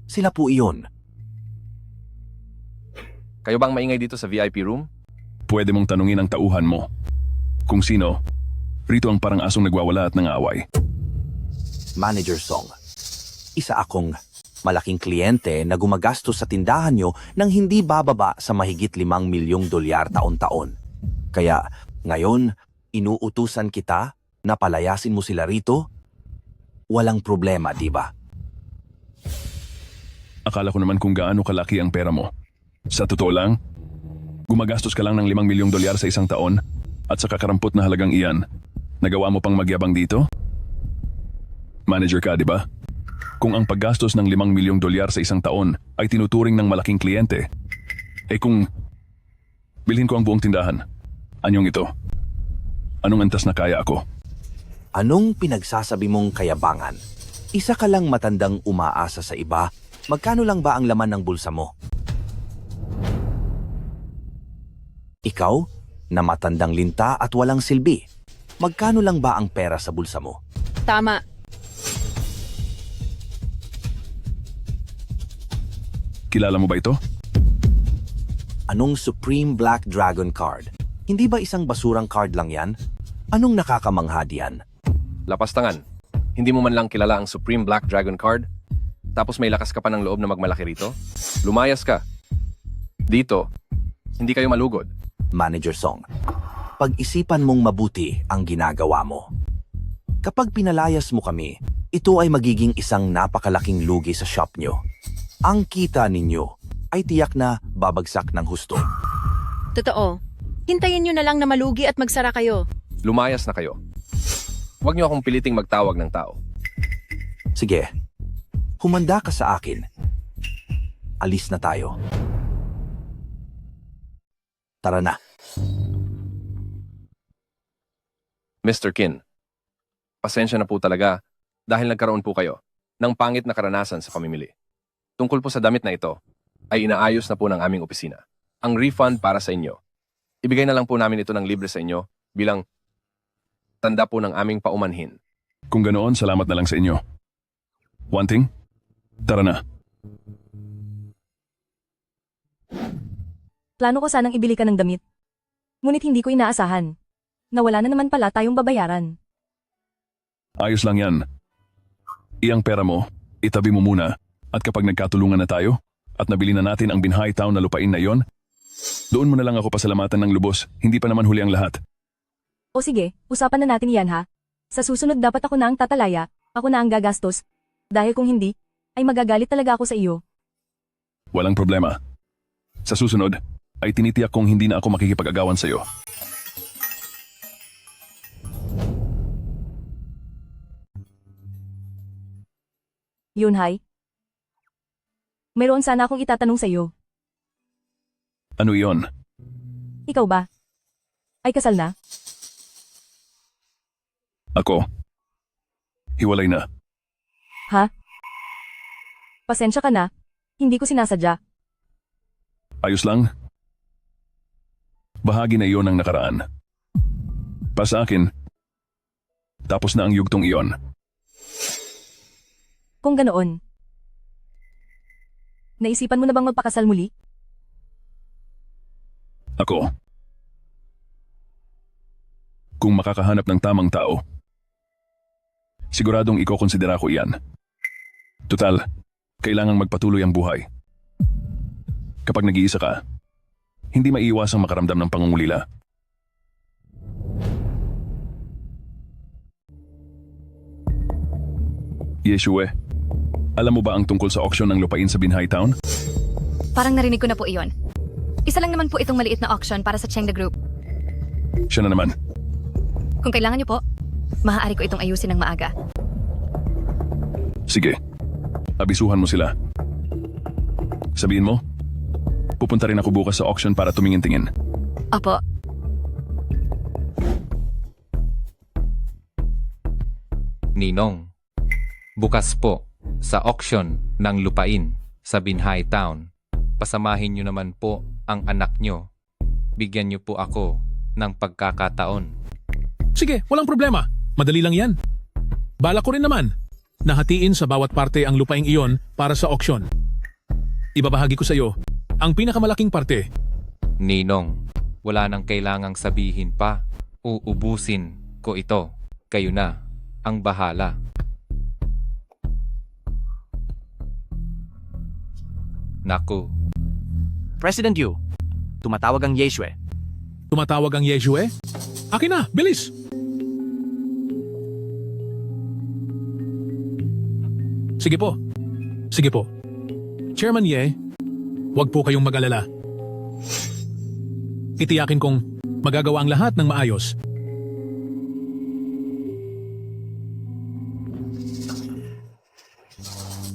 Sila po iyon. Kayo bang maingay dito sa VIP room? Pwede mong tanungin ang tauhan mo. Kung sino, rito ang parang asong nagwawala at nangaaway. Manager Song, isa akong malaking kliyente na gumagastos sa tindahan nyo nang hindi bababa sa mahigit $5 milyong taon-taon. Kaya ngayon, inuutusan kita na palayasin mo sila rito? Walang problema, di ba? Akala ko naman kung gaano kalaki ang pera mo. Sa totoo lang, gumagastos ka lang ng $5 milyong sa isang taon at sa kakarampot na halagang iyan, nagawa mo pang magyabang dito? Manager ka, di ba? Kung ang paggastos ng $5 milyong sa isang taon ay tinuturing ng malaking kliyente, kung bilhin ko ang buong tindahan, anyong ito? Anong antas na kaya ako? Anong pinagsasabi mong kayabangan? Isa ka lang matandang umaasa sa iba, magkano lang ba ang laman ng bulsa mo? Ikaw, na matandang linta at walang silbi, Magkano lang ba ang pera sa bulsa mo? Tama. Kilala mo ba ito? Anong Supreme Black Dragon card? Hindi ba isang basurang card lang yan? Anong nakakamangha diyan? Lapastangan. Hindi mo man lang kilala ang Supreme Black Dragon card? Tapos may lakas ka pa ng loob na magmalaki rito? Lumayas ka. Dito, hindi kayo malugod. Manager Song, pag-isipan mong mabuti ang ginagawa mo. Kapag pinalayas mo kami, ito ay magiging isang napakalaking lugi sa shop nyo. Ang kita ninyo ay tiyak na babagsak ng husto. Totoo. Hintayin nyo na lang na malugi at magsara kayo. Lumayas na kayo. Huwag niyo akong piliting magtawag ng tao. Sige, humanda ka sa akin. Alis na tayo. Tara na. Mr. Kin, pasensya na po talaga dahil nagkaroon po kayo ng pangit na karanasan sa pamimili. Tungkol po sa damit na ito, ay inaayos na po ng aming opisina. Ang refund para sa inyo. Ibigay na lang po namin ito ng libre sa inyo bilang tanda po ng aming paumanhin. Kung ganoon, salamat na lang sa inyo. One thing? Tara na. Plano ko sanang ibili ka ng damit. Ngunit hindi ko inaasahan. Nawala na naman pala tayong babayaran. Ayos lang yan. Iyang pera mo, itabi mo muna, at kapag nagkatulungan na tayo, at nabili na natin ang Binhay Town na lupain na yon, doon mo na lang ako pasalamatan ng lubos, hindi pa naman huli ang lahat. O sige, usapan na natin yan ha. Sa susunod dapat ako na ang tatalaya, ako na ang gagastos. Dahil kung hindi, ay magagalit talaga ako sa iyo. Walang problema. Sa susunod, ay tinitiyak kong hindi na ako makikipag-agawan sa iyo. Yunhay. Mayroon sana akong itatanong sa iyo. Ano iyon? Ikaw ba? Ay kasal na? Ako. Hiwalay na. Ha? Pasensya ka na. Hindi ko sinasadya. Ayos lang. Bahagi na iyon ng nakaraan. Pa sa akin, tapos na ang yugtong iyon. Kung ganoon. Naisipan mo na bang magpakasal muli? Ako. Kung makakahanap ng tamang tao, siguradong ikokonsidera ko iyan. Tutal, kailangang magpatuloy ang buhay. Kapag nag-iisa ka, hindi maiiwasang makaramdam ng pangungulila. Yeshua, alam mo ba ang tungkol sa auction ng lupain sa Binhay Town? Parang narinig ko na po iyon. Isa lang naman po itong maliit na auction para sa Chengda Group. Siya na naman. Kung kailangan niyo po, maaari ko itong ayusin ng maaga. Sige, abisuhan mo sila. Sabihin mo, pupunta rin ako bukas sa auction para tumingin-tingin. Opo. Ninong, bukas po sa auction ng lupain sa Binhay Town. Pasamahin niyo naman po ang anak niyo. Bigyan niyo po ako ng pagkakataon. Sige, walang problema. Madali lang yan. Balak ko rin naman na hatiin sa bawat parte ang lupaing iyon para sa auction. Ibabahagi ko sa iyo ang pinakamalaking parte. Ninong, wala nang kailangang sabihin pa. Uubusin ko ito. Kayo na ang bahala. Naku. President Yu, tumatawag ang Yeshua. Tumatawag ang Yeshua? Akin na, bilis! Sige po. Sige po. Chairman Ye, huwag po kayong mag-alala. Itiyakin kong magagawa ang lahat ng maayos.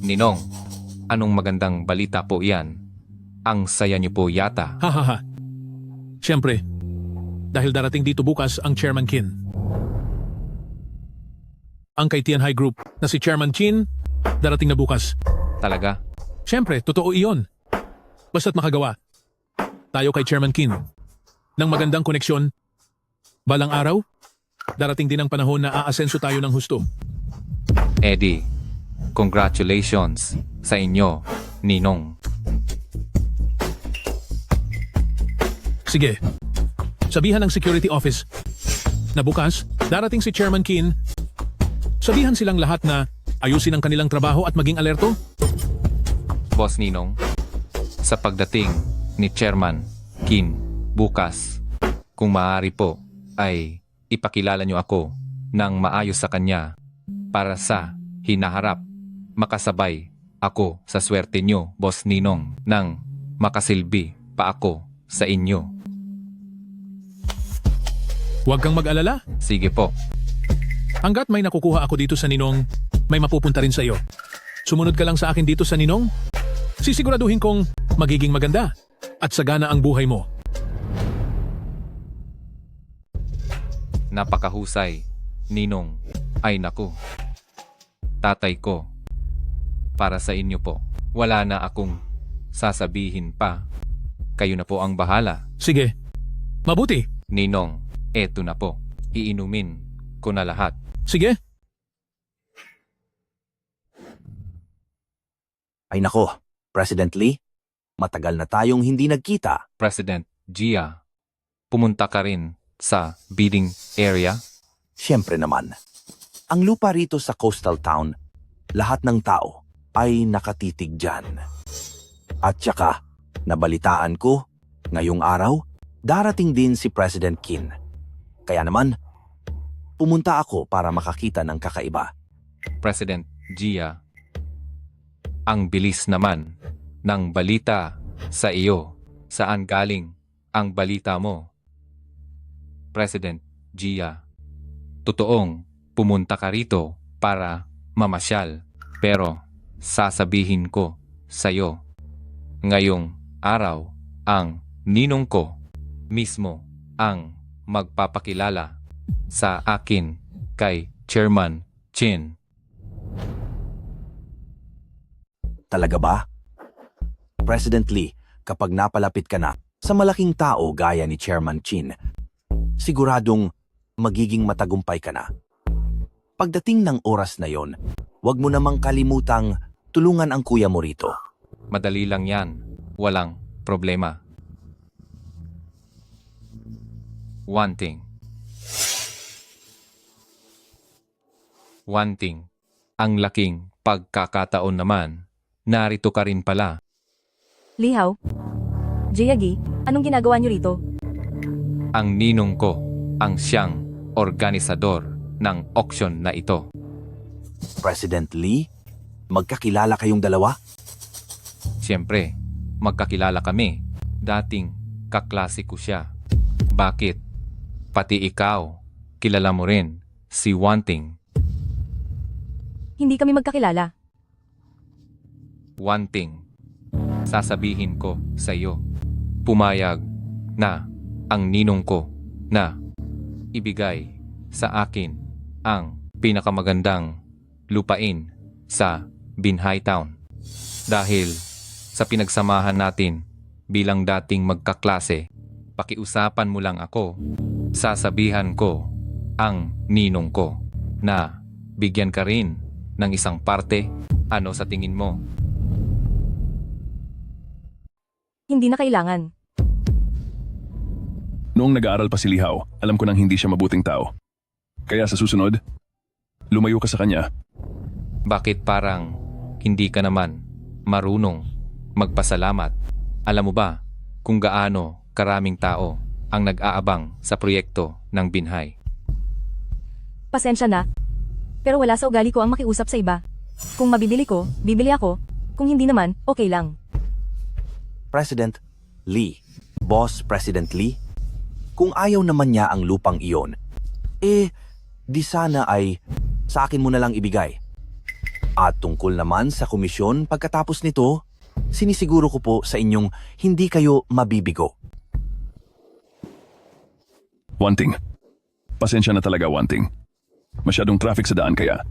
Ninong, anong magandang balita po iyan? Ang saya niyo po yata. Hahaha. Siyempre, dahil darating dito bukas ang Chairman Qin. Ang kay Tianhai Group na si Chairman Qin, darating na bukas. Talaga? Siyempre, totoo iyon. Basta't makagawa. Tayo kay Chairman Qin ng magandang koneksyon. Balang araw, Darating din ang panahon na aasenso tayo ng husto. Eddie, congratulations sa inyo, Ninong. Sige, sabihan ng security office na bukas, darating si Chairman Keane. Sabihan silang lahat na ayusin ang kanilang trabaho at maging alerto. Boss Ninong, sa pagdating ni Chairman Keane bukas, kung maaari po ay ipakilala niyo ako ng maayos sa kanya para sa hinaharap. Makasabay ako sa swerte niyo, Boss Ninong, nang makasilbi pa ako sa inyo. Huwag kang mag-alala. Sige po. Hanggat may nakukuha ako dito sa Ninong, may mapupunta rin sa iyo. Sumunod ka lang sa akin dito sa Ninong. Sisiguraduhin kong magiging maganda at sagana ang buhay mo. Napakahusay, Ninong. Ay naku. Tatay ko. Para sa inyo po. Wala na akong sasabihin pa. Kayo na po ang bahala. Sige. Mabuti. Ninong, eto na po. Iinumin ko na lahat. Sige. Ay nako, President Lee, matagal na tayong hindi nagkita. President Gia, pumunta ka rin sa bidding area? Siyempre naman. Ang lupa rito sa coastal town, lahat ng tao ay nakatitig dyan. At saka, nabalitaan ko, ngayong araw, darating din si President Keane. Kaya naman, pumunta ako para makakita ng kakaiba. President Gia, ang bilis naman ng balita sa iyo. Saan galing ang balita mo? President Gia, totoong pumunta ka rito para mamasyal. Pero sasabihin ko sa iyo, ngayong araw ang ninong ko mismo ang magpapakilala sa akin kay Chairman Chin. Talaga ba? President Lee, kapag napalapit ka na sa malaking tao gaya ni Chairman Chin, siguradong magiging matagumpay ka na. Pagdating ng oras na yon, huwag mo namang kalimutang tulungan ang kuya mo rito. Madali lang yan. Walang problema. One thing. Ang laking pagkakataon naman. Narito ka rin pala. Lihaw? Jayagi, anong ginagawa niyo rito? Ang ninong ko ang siyang organisador ng auction na ito. President Lee, magkakilala kayong dalawa? Siyempre, magkakilala kami. Dating kaklase ko siya. Bakit? Pati ikaw, kilala mo rin si Wanting. Hindi kami magkakilala. Wanting, sasabihin ko sa iyo, pumayag na ang ninong ko na ibigay sa akin ang pinakamagandang lupain sa Binhai Town. Dahil sa pinagsamahan natin bilang dating magkaklase, pakiusapan mo lang ako, sasabihan ko ang ninong ko na bigyan ka rin ng isang parte. Ano sa tingin mo? Hindi na kailangan. Noong nag-aaral pa si Lihaw, alam ko nang hindi siya mabuting tao. Kaya sa susunod, lumayo ka sa kanya. Bakit parang hindi ka naman marunong magpasalamat? Alam mo ba kung gaano karaming tao ang nag-aabang sa proyekto ng Binhai? Pasensya na. Pero wala sa ugali ko ang makiusap sa iba. Kung mabibili ko, bibili ako. Kung hindi naman, okay lang. President Lee, Boss President Lee, kung ayaw naman niya ang lupang iyon, di sana ay sa akin mo na lang ibigay. At tungkol naman sa komisyon pagkatapos nito, sinisiguro ko po sa inyong hindi kayo mabibigo. Wanting. Pasensya na talaga, Wanting. Masyadong traffic sa daan kaya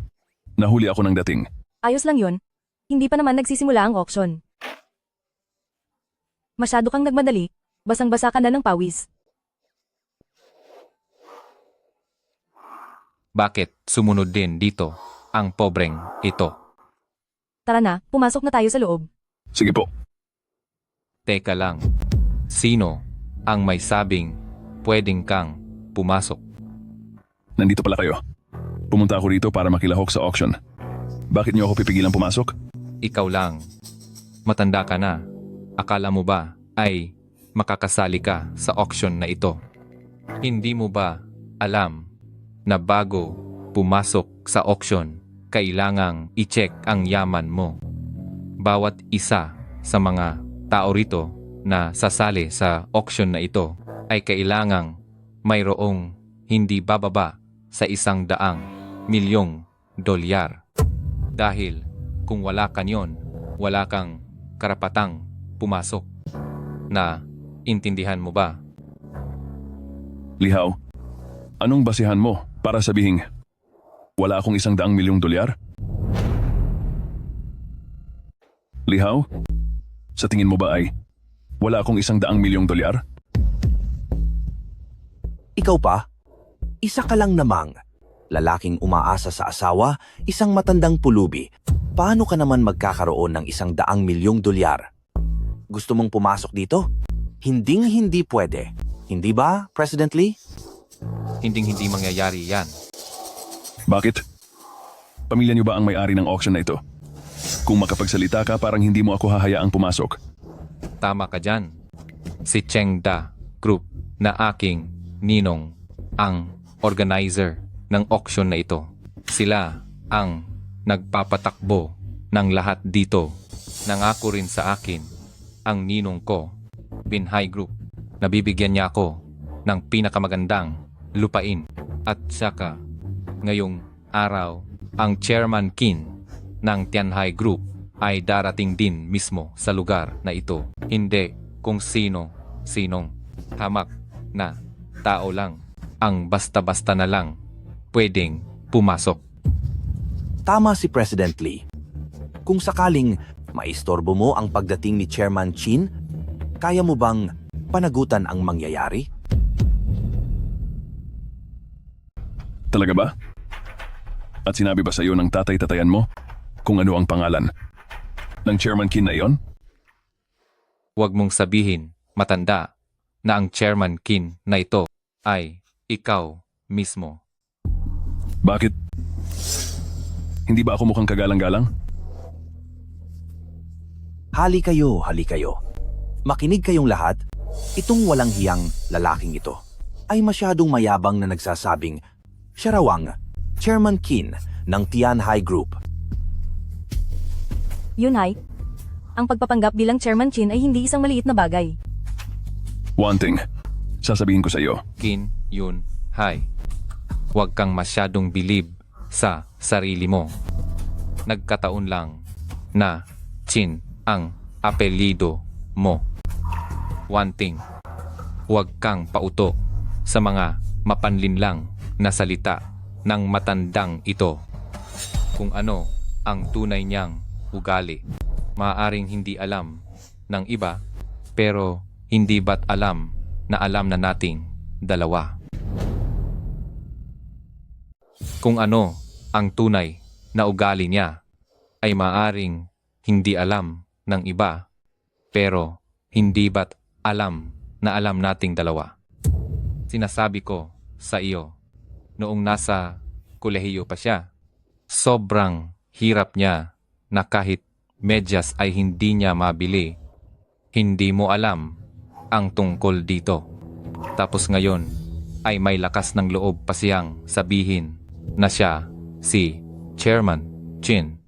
nahuli ako ng dating. Ayos lang yon. Hindi pa naman nagsisimula ang auction. Masyado kang nagmadali, basang-basa ka na ng pawis. Bakit sumunod din dito ang pobreng ito? Tara na, pumasok na tayo sa loob. Sige po. Teka lang, sino ang may sabing pwedeng kang pumasok? Nandito pala kayo. Pumunta ako rito para makilahok sa auction. Bakit niyo ako pipigilan pumasok? Ikaw lang. Matanda ka na. Akala mo ba ay makakasali ka sa auction na ito? Hindi mo ba alam na bago pumasok sa auction, kailangang i-check ang yaman mo? Bawat isa sa mga tao rito na sasali sa auction na ito ay kailangang mayroong hindi bababa sa $100 milyong. Dahil kung wala ka niyon, wala kang karapatang pumasok. Na intindihan mo ba? Lihaw, anong basihan mo para sabihing wala akong $100 milyong? Lihaw, sa tingin mo ba ay wala akong $100 milyong? Ikaw pa? Isa ka lang namang lalaking umaasa sa asawa, isang matandang pulubi. Paano ka naman magkakaroon ng $100 milyong? Gusto mong pumasok dito? Hinding-hindi pwede. Hindi ba, President Lee? Hinding-hindi mangyayari yan. Bakit? Pamilya niyo ba ang may-ari ng auction na ito? Kung makapagsalita ka, parang hindi mo ako hahayaang pumasok. Tama ka dyan. Si Cheng Da Group na aking ninong ang organizer ng auction na ito. Sila ang nagpapatakbo ng lahat dito. Nangako rin sa akin ang ninong ko, Binhai Group, na bibigyan niya ako ng pinakamagandang lupain. At saka, ngayong araw, ang Chairman Qin ng Tianhai Group ay darating din mismo sa lugar na ito. Hindi kung sinong hamak na tao lang ang basta-basta na lang pwedeng pumasok. Tama si President Lee. Kung sakaling maistorbo mo ang pagdating ni Chairman Qin, kaya mo bang panagutan ang mangyayari? Talaga ba? At sinabi ba sa iyo ng tatay-tatayan mo kung ano ang pangalan ng Chairman Qin na iyon? Huwag mong sabihin, matanda, na ang Chairman Qin na ito ay ikaw mismo. Bakit? Hindi ba ako mukhang kagalang-galang? Hali kayo. Makinig kayong lahat, itong walang hiyang lalaking ito ay masyadong mayabang na nagsasabing siya raw ang Chairman Qin ng Tianhai Group. Yunhai, ang pagpapanggap bilang Chairman Qin ay hindi isang maliit na bagay. One thing, sasabihin ko sa iyo. Qin Yunhai, huwag kang masyadong bilib sa sarili mo. Nagkataon lang na Qin ang apelyido mo. One thing, huwag kang pauto sa mga mapanlinlang na salita ng matandang ito. Kung ano ang tunay niyang ugali, maaaring hindi alam ng iba, pero hindi ba't alam na nating dalawa. Kung ano ang tunay na ugali niya ay maaaring hindi alam ng iba, pero hindi ba't alam na nating dalawa. Sinasabi ko sa iyo, noong nasa kolehiyo pa siya, sobrang hirap niya na kahit medyas ay hindi niya mabili. Hindi mo alam ang tungkol dito. Tapos ngayon ay may lakas ng loob pa siyang sabihin na siya si Chairman Qin.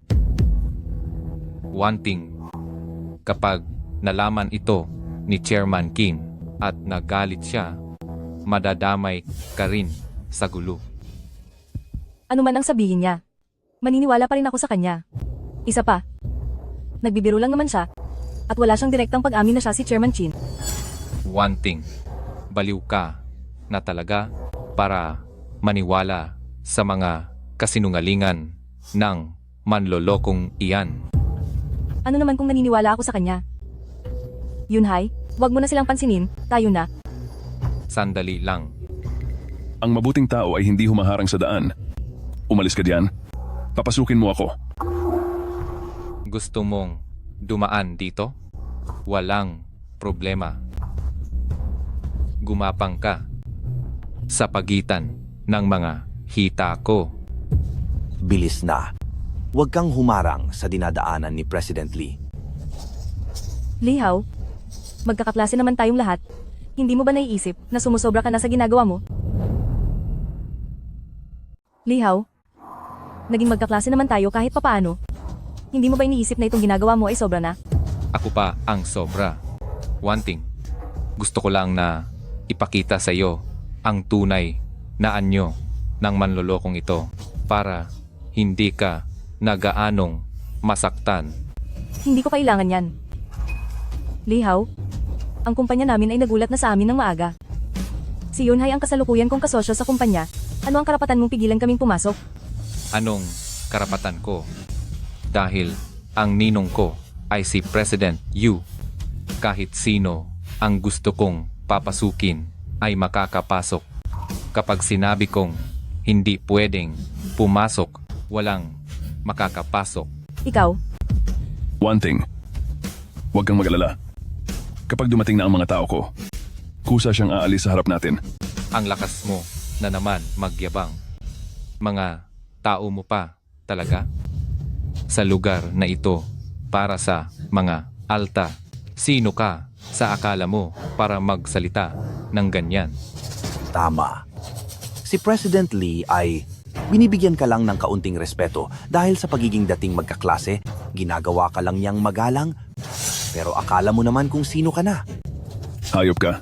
One thing, kapag nalaman ito ni Chairman Qin at nagalit siya, madadamay ka rin sa gulo. Ano man ang sabihin niya, maniniwala pa rin ako sa kanya. Isa pa, nagbibiro lang naman siya at wala siyang direktang pag-amin na siya si Chairman Qin. One thing, baliw ka na talaga para maniwala sa mga kasinungalingan ng manlolokong iyan. Ano naman kung naniniwala ako sa kanya? Yunhai, wag mo na silang pansinin, tayo na. Sandali lang. Ang mabuting tao ay hindi humaharang sa daan, Umalis ka diyan. Papasukin mo ako. Gusto mong dumaan dito? Walang problema. Gumapang ka sa pagitan ng mga hita ko. Bilis na. Huwag kang humarang sa dinadaanan ni President Lee. Lihaw, magkakaklase naman tayong lahat. Hindi mo ba naiisip na sumusobra ka na sa ginagawa mo? Lihaw, naging magkaklase naman tayo kahit papaano. Hindi mo ba iniisip na itong ginagawa mo ay sobra na? Ako pa ang sobra. One thing, gusto ko lang na ipakita sa iyo ang tunay na anyo ng manlolokong ito para hindi ka nagaanong masaktan. Hindi ko kailangan yan. Lihaw, ang kumpanya namin ay nagulat na sa amin ng maaga. Si Yunhai ang kasalukuyan kong kasosyo sa kumpanya. Ano ang karapatan mong pigilan kaming pumasok? Anong karapatan ko? Dahil ang ninong ko ay si President Yu. Kahit sino ang gusto kong papasukin ay makakapasok. Kapag sinabi kong hindi pwedeng pumasok, walang makakapasok. Ikaw? One thing. Huwag kang mag-alala. Kapag dumating na ang mga tao ko, kusa siyang aalis sa harap natin. Ang lakas mo na naman magyabang. Mga tao mo pa talaga? Sa lugar na ito para sa mga alta. Sino ka sa akala mo para magsalita ng ganyan? Tama. Si President Lee ay binibigyan ka lang ng kaunting respeto dahil sa pagiging dating magkaklase, ginagawa ka lang niyang magalang, pero akala mo naman kung sino ka na. Hayop ka.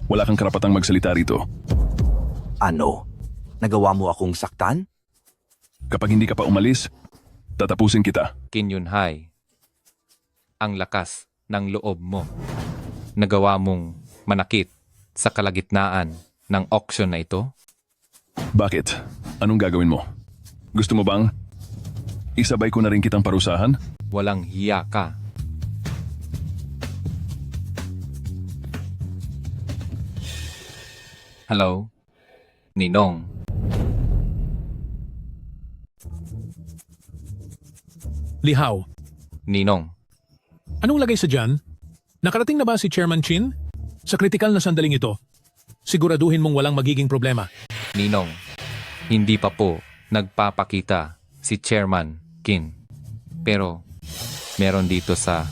Wala kang karapatang magsalita rito. Ano? Nagawa mo akong saktan? Kapag hindi ka pa umalis, tatapusin kita. Kim Yunhai, ang lakas ng loob mo. Nagawa mong manakit sa kalagitnaan ng auction na ito? Bakit? Anong gagawin mo? Gusto mo bang isabay ko na rin kitang parusahan? Walang hiya ka. Hello? Ninong. Lihaw, Ninong. anong lagay sa dyan? Nakarating na ba si Chairman Chin? Sa kritikal na sandaling ito, siguraduhin mong walang magiging problema. Ninong, hindi pa po nagpapakita si Chairman Kim. Pero meron dito sa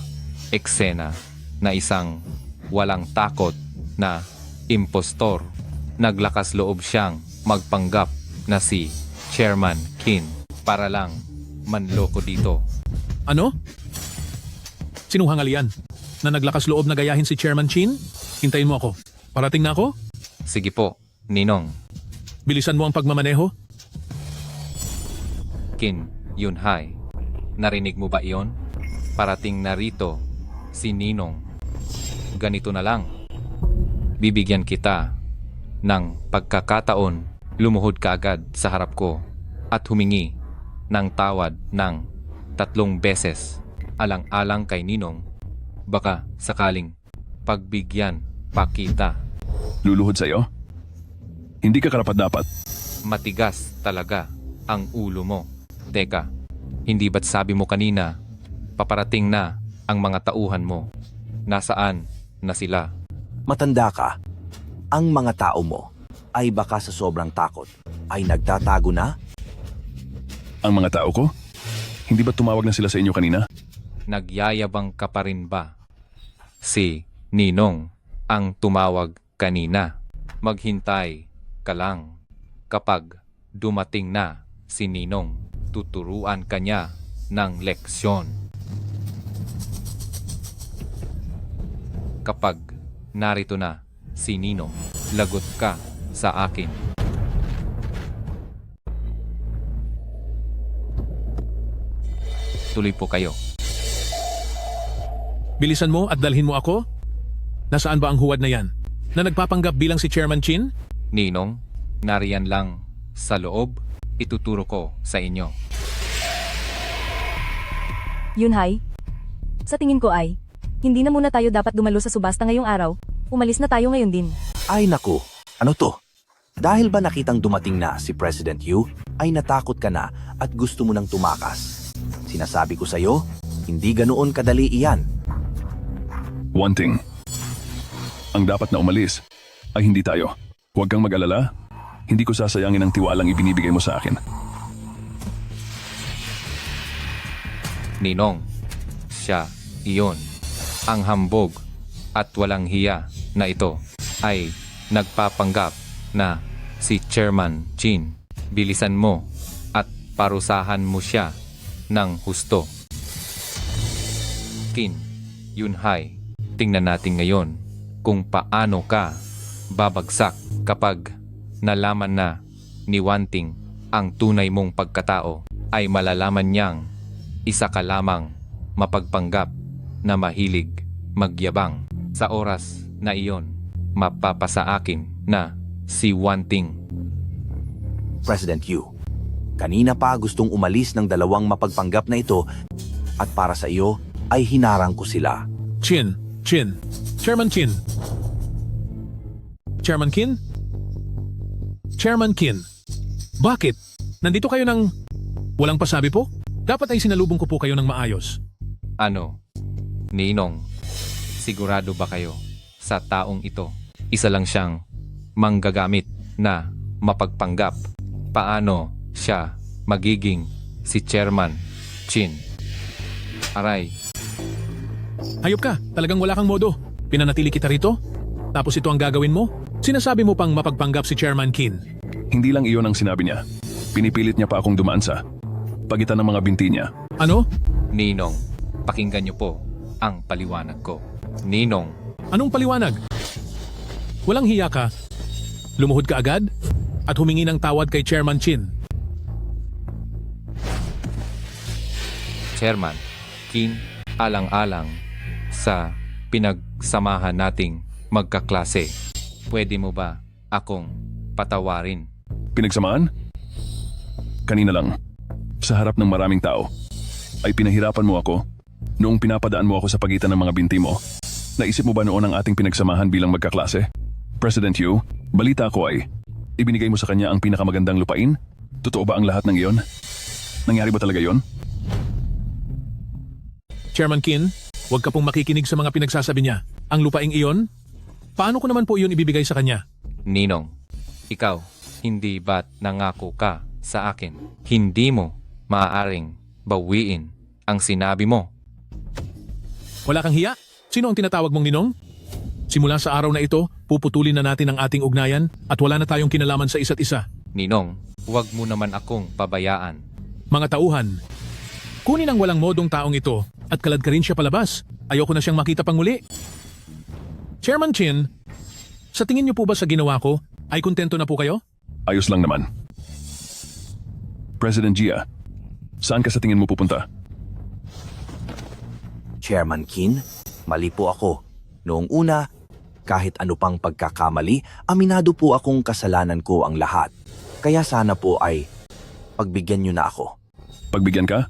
eksena na isang walang takot na impostor. Naglakas loob siyang magpanggap na si Chairman Kim para lang manloko dito. Ano? Sinong hangal yan? Na naglakas loob na gayahin si Chairman Chin? Hintayin mo ako. Parating na ako? Sige po, Ninong. Bilisan mo ang pagmamaneho? Kim Yunhai, narinig mo ba iyon? Parating na rito si Ninong. Ganito na lang. Bibigyan kita ng pagkakataon, lumuhod ka agad sa harap ko at humingi ng tawad ng 3 beses. Alang-alang kay Ninong, baka sakaling pagbigyan pa kita. Luluhod sa'yo? Hindi ka karapat-dapat. Matigas talaga ang ulo mo. Teka, hindi ba't sabi mo kanina, paparating na ang mga tauhan mo? Nasaan na sila? Matanda ka. Ang mga tao mo ay baka sa sobrang takot ay nagtatago na? Ang mga tao ko? Hindi ba tumawag na sila sa inyo kanina? Nagyayabang ka pa rin ba? Si Ninong ang tumawag kanina. Maghintay ka lang. Kapag dumating na si Ninong, tuturuan ka niya ng leksyon. Kapag narito na si Ninong, lagot ka sa akin. Tuloy po kayo. Bilisan mo at dalhin mo ako? Nasaan ba ang huwad na yan? Na nagpapanggap bilang si Chairman Chin? Ninong, nariyan lang sa loob, ituturo ko sa inyo. Yunhai, sa tingin ko ay, hindi na muna tayo dapat dumalo sa subasta ngayong araw. Umalis na tayo ngayon din. Ay naku, ano to? Dahil ba nakitang dumating na si President Yu, ay natakot ka na at gusto mo nang tumakas. Sinasabi ko sa'yo, hindi ganoon kadali iyan. Wanting. Ang dapat na umalis ay hindi tayo. Huwag kang mag-alala. Hindi ko sasayangin ang tiwalang ibinibigay mo sa akin. Ninong, siya, iyon. Ang hambog at walang hiya na ito ay nagpapanggap na si Chairman Chin. Bilisan mo at parusahan mo siya ng husto. Kin, Yunhai, tingnan natin ngayon kung paano ka babagsak kapag nalaman na ni Wanting ang tunay mong pagkatao ay malalaman niyang isa ka lamang mapagpanggap na mahilig magyabang. Sa oras na iyon, mapapasa akin na si Wanting. President Yu, kanina pa gustong umalis ng dalawang mapagpanggap na ito at para sa iyo ay hinarang ko sila. Chin, Chairman Chin. Chairman Kin? Chairman Kin, bakit? Nandito kayo ng walang pasabi po? Dapat ay sinalubong ko po kayo ng maayos. Ano? Ninong, sigurado ba kayo sa taong ito? Isa lang siyang manggagamit na mapagpanggap. Paano siya magiging si Chairman Chin? Aray. Hayop ka, talagang wala kang modo. Pinanatili kita rito? Tapos ito ang gagawin mo? Sinasabi mo pang mapagpanggap si Chairman Kin. Hindi lang iyon ang sinabi niya. Pinipilit niya pa akong dumaan sa pagitan ng mga binti niya. Ano? Ninong, pakinggan niyo po ang paliwanag ko. Ninong. Anong paliwanag? Walang hiya ka? Lumuhod ka agad? At humingi ng tawad kay Chairman Chin. Chairman Kin, alang-alang sa pinagsamahan nating magkaklase. Pwede mo ba akong patawarin? Pinagsamaan? Kanina lang, sa harap ng maraming tao, ay pinahirapan mo ako noong pinapadaan mo ako sa pagitan ng mga binti mo. Naisip mo ba noon ang ating pinagsamahan bilang magkaklase? President Yu, balita ko ay ibinigay mo sa kanya ang pinakamagandang lupain? Totoo ba ang lahat ng iyon? Nangyari ba talaga iyon? Chairman Kin, huwag ka pong makikinig sa mga pinagsasabi niya. Ang lupaing iyon? Paano ko naman po iyon ibibigay sa kanya? Ninong, ikaw, hindi ba't nangako ka sa akin? Hindi mo maaaring bawiin ang sinabi mo. Wala kang hiya? Sino ang tinatawag mong ninong? Simula sa araw na ito, puputulin na natin ang ating ugnayan at wala na tayong kinalaman sa isa't isa. Ninong, huwag mo naman akong pabayaan. Mga tauhan, kunin ang walang modong taong ito at kalad ka rin siya palabas. Ayoko na siyang makita pang muli. Chairman Chin, sa tingin niyo po ba sa ginawa ko, ay kontento na po kayo? Ayos lang naman. President Jia, saan ka sa tingin mo pupunta? Chairman Kin, mali po ako. Noong una, kahit ano pang pagkakamali, aminado po akong kasalanan ko ang lahat. Kaya sana po ay pagbigyan niyo na ako. Pagbigyan ka?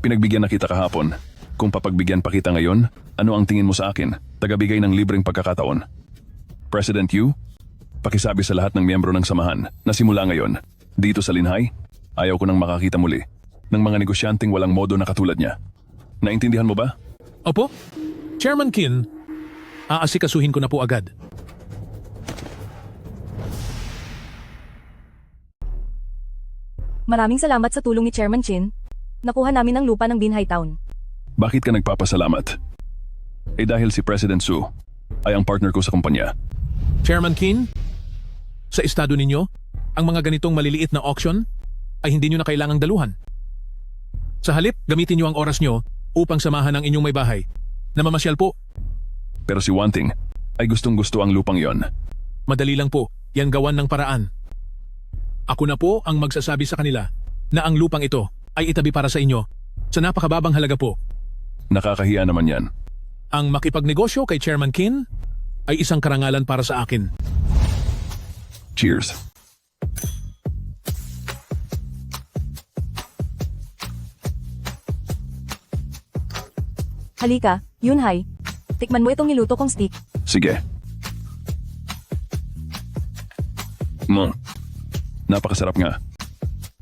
Pinagbigyan na kita kahapon. Kung papagbigyan pa kita ngayon, ano ang tingin mo sa akin? Tagabigay ng libreng pagkakataon. President Yu, pakisabi sa lahat ng miyembro ng samahan na simula ngayon, dito sa Linhai, ayaw ko nang makakita muli ng mga negosyanteng walang modo na katulad niya. Naintindihan mo ba? Opo. Chairman Kin, aasikasuhin ko na po agad. Maraming salamat sa tulong ni Chairman Chin. Nakuha namin ang lupa ng Binhai Town. Bakit ka nagpapasalamat? Dahil si President Su ay ang partner ko sa kumpanya. Chairman Kin, sa estado ninyo, ang mga ganitong maliliit na auction ay hindi nyo na kailangang daluhan. Sa halip, gamitin nyo ang oras nyo upang samahan ang inyong may bahay. Namamasyal po. Pero si Wanting ay gustong-gusto ang lupang yon. Madali lang po, yan gawan ng paraan. Ako na po ang magsasabi sa kanila na ang lupang ito ay itabi para sa inyo sa napakababang halaga po. Nakakahiya naman yan. Ang makipagnegosyo kay Chairman Kin ay isang karangalan para sa akin. Cheers. Halika, Yunhai. Tikman mo itong niluto kong steak. Sige. Napakasarap nga.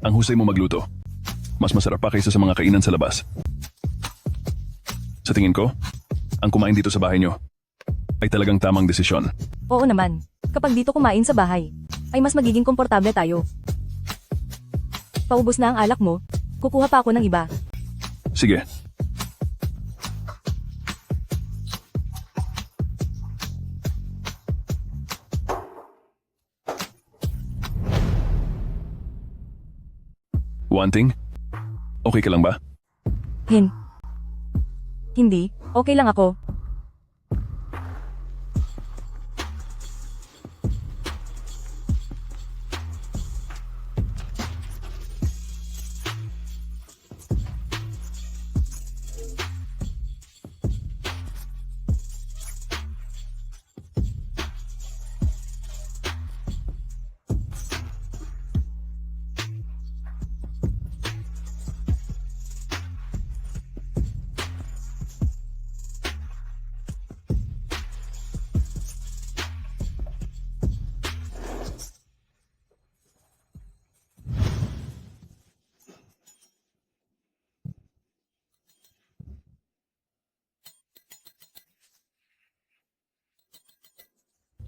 Ang husay mo magluto. Mas masarap pa kaysa sa mga kainan sa labas. Sa tingin ko, ang kumain dito sa bahay nyo ay talagang tamang desisyon. Oo naman. Kapag dito kumain sa bahay, ay mas magiging komportable tayo. Paubos na ang alak mo, kukuha pa ako ng iba. Sige. Wanting? Okay ka lang ba? Hindi, okay lang ako.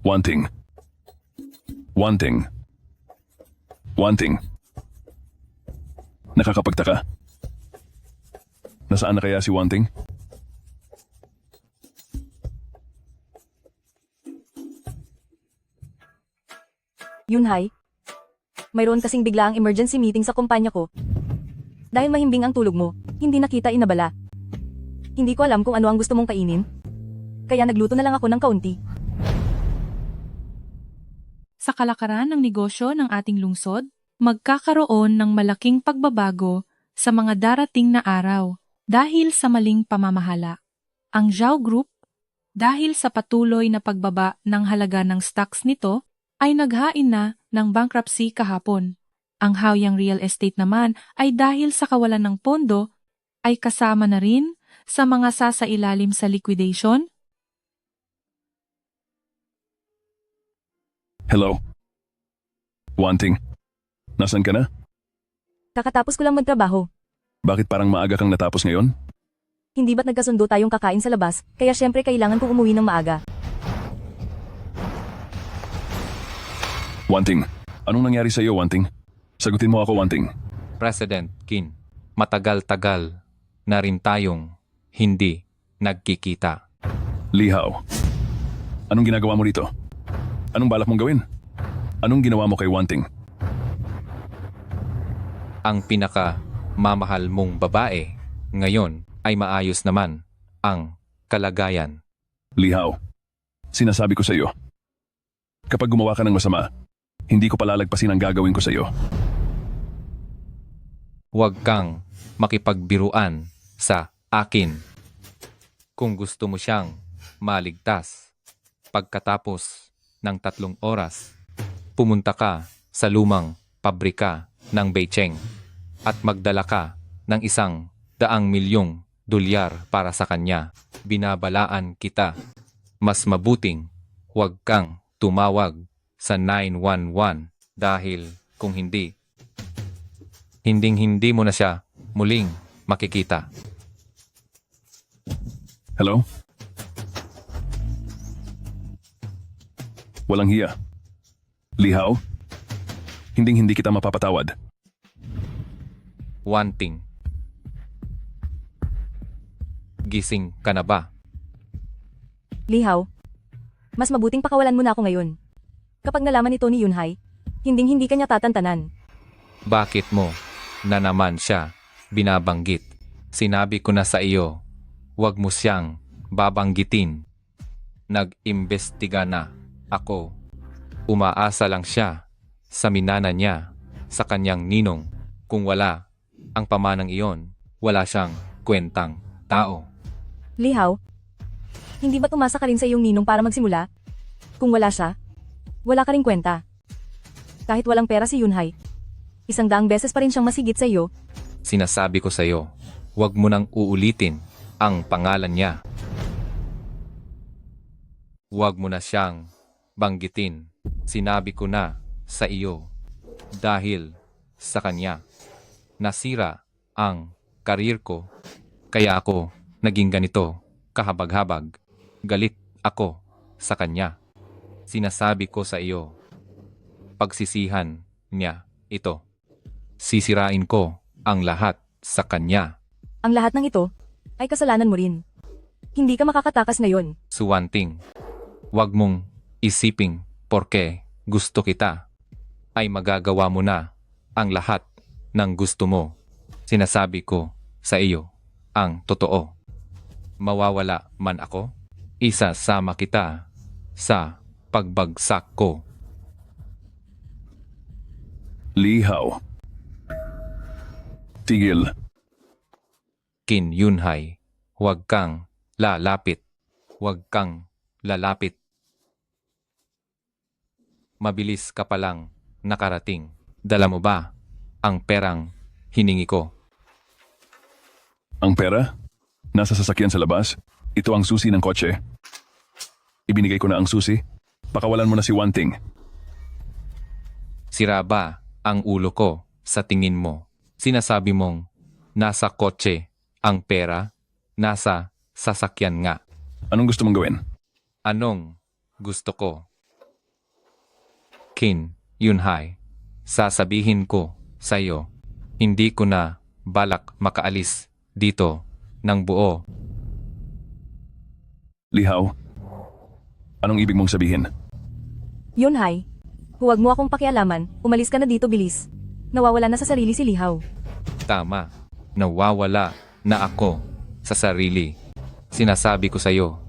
Wanting. Wanting. Wanting. Nakakapagtaka. Nasaan na kaya si Wanting? Yunhai, mayroon kasing biglaang emergency meeting sa kumpanya ko. Dahil mahimbing ang tulog mo, hindi na kita inabala. Hindi ko alam kung ano ang gusto mong kainin. Kaya nagluto na lang ako ng kaunti. Sa kalakaran ng negosyo ng ating lungsod, magkakaroon ng malaking pagbabago sa mga darating na araw dahil sa maling pamamahala. Ang Zhao Group, dahil sa patuloy na pagbaba ng halaga ng stocks nito, ay naghain na ng bankruptcy kahapon. Ang Haoyang Real Estate naman ay dahil sa kawalan ng pondo, ay kasama na rin sa mga sasailalim sa liquidation. Hello? Wanting? Nasaan ka na? Kakatapos ko lang magtrabaho. Bakit parang maaga kang natapos ngayon? Hindi ba't nagkasundo tayong kakain sa labas, kaya syempre kailangan kong umuwi ng maaga. Wanting, anong nangyari sa iyo, Wanting? Sagutin mo ako, Wanting. President Qin, matagal-tagal na rin tayong hindi nagkikita. Lihaw, anong ginagawa mo rito? Anong balak mong gawin? Anong ginawa mo kay Wanting? Ang pinaka-mamahal mong babae ngayon ay maayos naman ang kalagayan. Lihaw, sinasabi ko sa iyo, kapag gumawa ka ng masama, hindi ko palalagpasin ang gagawin ko sa iyo. Huwag kang makipagbiruan sa akin. Kung gusto mo siyang maligtas, pagkatapos ng 3 oras, pumunta ka sa lumang pabrika ng Beijing at magdala ka ng $100 milyong para sa kanya. Binabalaan kita. Mas mabuting huwag kang tumawag sa 911 dahil kung hindi, hinding-hindi mo na siya muling makikita. Hello? Walang hiya. Lihaw? Hinding-hindi kita mapapatawad. Wanting. Gising ka na ba? Lihaw, mas mabuting pakawalan mo na ako ngayon. Kapag nalaman ito ni Yunhai, hinding-hindi kanya tatantanan. Bakit mo na naman siya binabanggit? Sinabi ko na sa iyo, huwag mo siyang babanggitin. Nag-imbestiga na ako. Umaasa lang siya sa minana niya sa kanyang ninong. Kung wala ang pamanang iyon, wala siyang kwentang tao. Lihaw, hindi ba tumasa ka rin sa iyong ninong para magsimula? Kung wala siya, wala ka rin kwenta. Kahit walang pera si Yunhai, 100 beses pa rin siyang masigit sa iyo. Sinasabi ko sa iyo, huwag mo nang uulitin ang pangalan niya. Huwag mo na siyang banggitin. Sinabi ko na sa iyo. Dahil sa kanya, nasira ang karir ko. Kaya ako naging ganito, kahabag-habag. Galit ako sa kanya. Sinasabi ko sa iyo, pagsisihan niya ito. Sisirain ko ang lahat sa kanya. Ang lahat ng ito ay kasalanan mo rin. Hindi ka makakatakas ngayon. Suwanting, wag mong isiping porke gusto kita, ay magagawa mo na ang lahat ng gusto mo. Sinasabi ko sa iyo ang totoo. Mawawala man ako, isasama kita sa pagbagsak ko. Lihaw. Tigil. Kim Yunhai, huwag kang lalapit. Huwag kang lalapit. Mabilis ka palang nakarating. Dala mo ba ang perang hiningi ko? Ang pera? Nasa sasakyan sa labas? Ito ang susi ng kotse. Ibinigay ko na ang susi. Pakawalan mo na si Wanting. Sira ba ang ulo ko sa tingin mo? Sinasabi mong nasa kotse ang pera, nasa sasakyan nga. Anong gusto mong gawin? Anong gusto ko? Kim Yunhai, sasabihin ko sa iyo, hindi ko na balak makaalis dito ng buo. Lihaw. Anong ibig mong sabihin? Yunhai, huwag mo akong pakialaman, umalis ka na dito bilis. Nawawala na sa sarili si Lihaw. Tama, nawawala na ako sa sarili. Sinasabi ko sa iyo,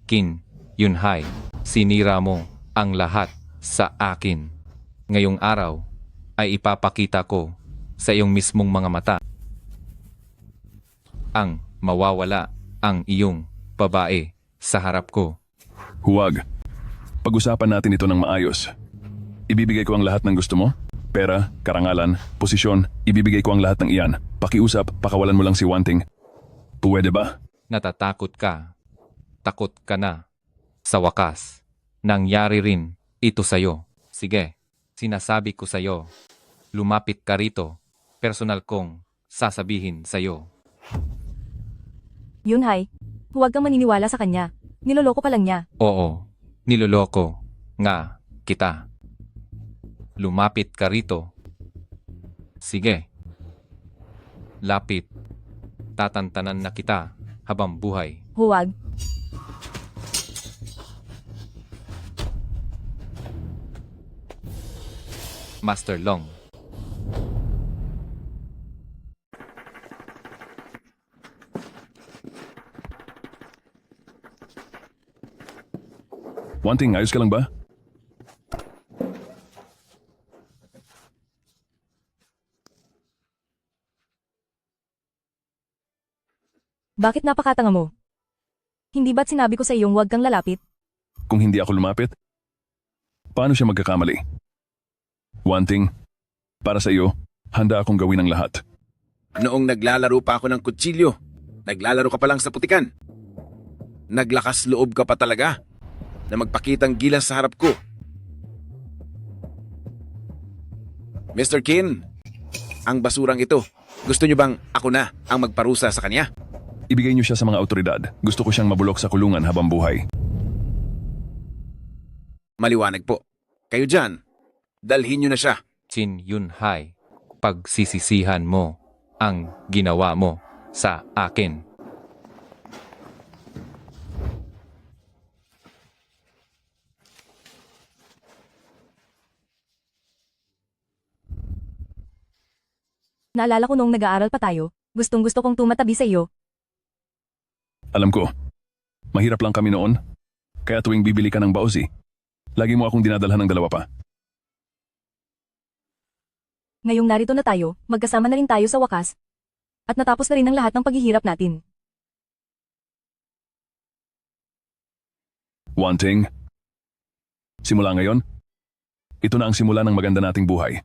Kim Yunhai, sinira mo ang lahat sa akin. Ngayong araw ay ipapakita ko sa iyong mismong mga mata ang mawawala ang iyong babae sa harap ko. Huwag. Pag-usapan natin ito ng maayos. Ibibigay ko ang lahat ng gusto mo? Pera, karangalan, posisyon, ibibigay ko ang lahat ng iyan. Pakiusap, pakawalan mo lang si Wanting. Pwede ba? Natatakot ka. Takot ka na. Sa wakas, nangyari rin ito sa'yo. Sige, sinasabi ko sa'yo. Lumapit ka rito. Personal kong sasabihin sa'yo. Yunhai, huwag kang maniniwala sa kanya. Niloloko pa lang niya. Oo, niloloko nga kita. Lumapit ka rito. Sige. Lapit. Tatantanan na kita habang buhay. Huwag. Master Long. Wanting, ayos ka lang ba? Bakit napakatanga mo? Hindi ba't sinabi ko sa iyong huwag kang lalapit? Kung hindi ako lumapit, paano siya magkakamali? Wanting, para sa iyo, handa akong gawin ang lahat. Noong naglalaro pa ako ng kutsilyo, naglalaro ka pa lang sa putikan. Naglakas loob ka pa talaga na magpakitang gilas sa harap ko. Mr. Kim, ang basurang ito, gusto niyo bang ako na ang magparusa sa kanya? Ibigay niyo siya sa mga otoridad. Gusto ko siyang mabulok sa kulungan habang buhay. Maliwanag po. Kayo dyan, dalhin niyo na siya. Kim Yunhai, pagsisisihan mo ang ginawa mo sa akin. Naalala ko noong nag-aaral pa tayo, gustong-gusto kong tumatabi sa iyo. Alam ko, mahirap lang kami noon. Kaya tuwing bibili ka ng bausi, lagi mo akong dinadalhan ng 2 pa. Ngayong narito na tayo, magkasama na rin tayo sa wakas. At natapos na rin ang lahat ng paghihirap natin. Wanting, simula ngayon, ito na ang simula ng maganda nating buhay.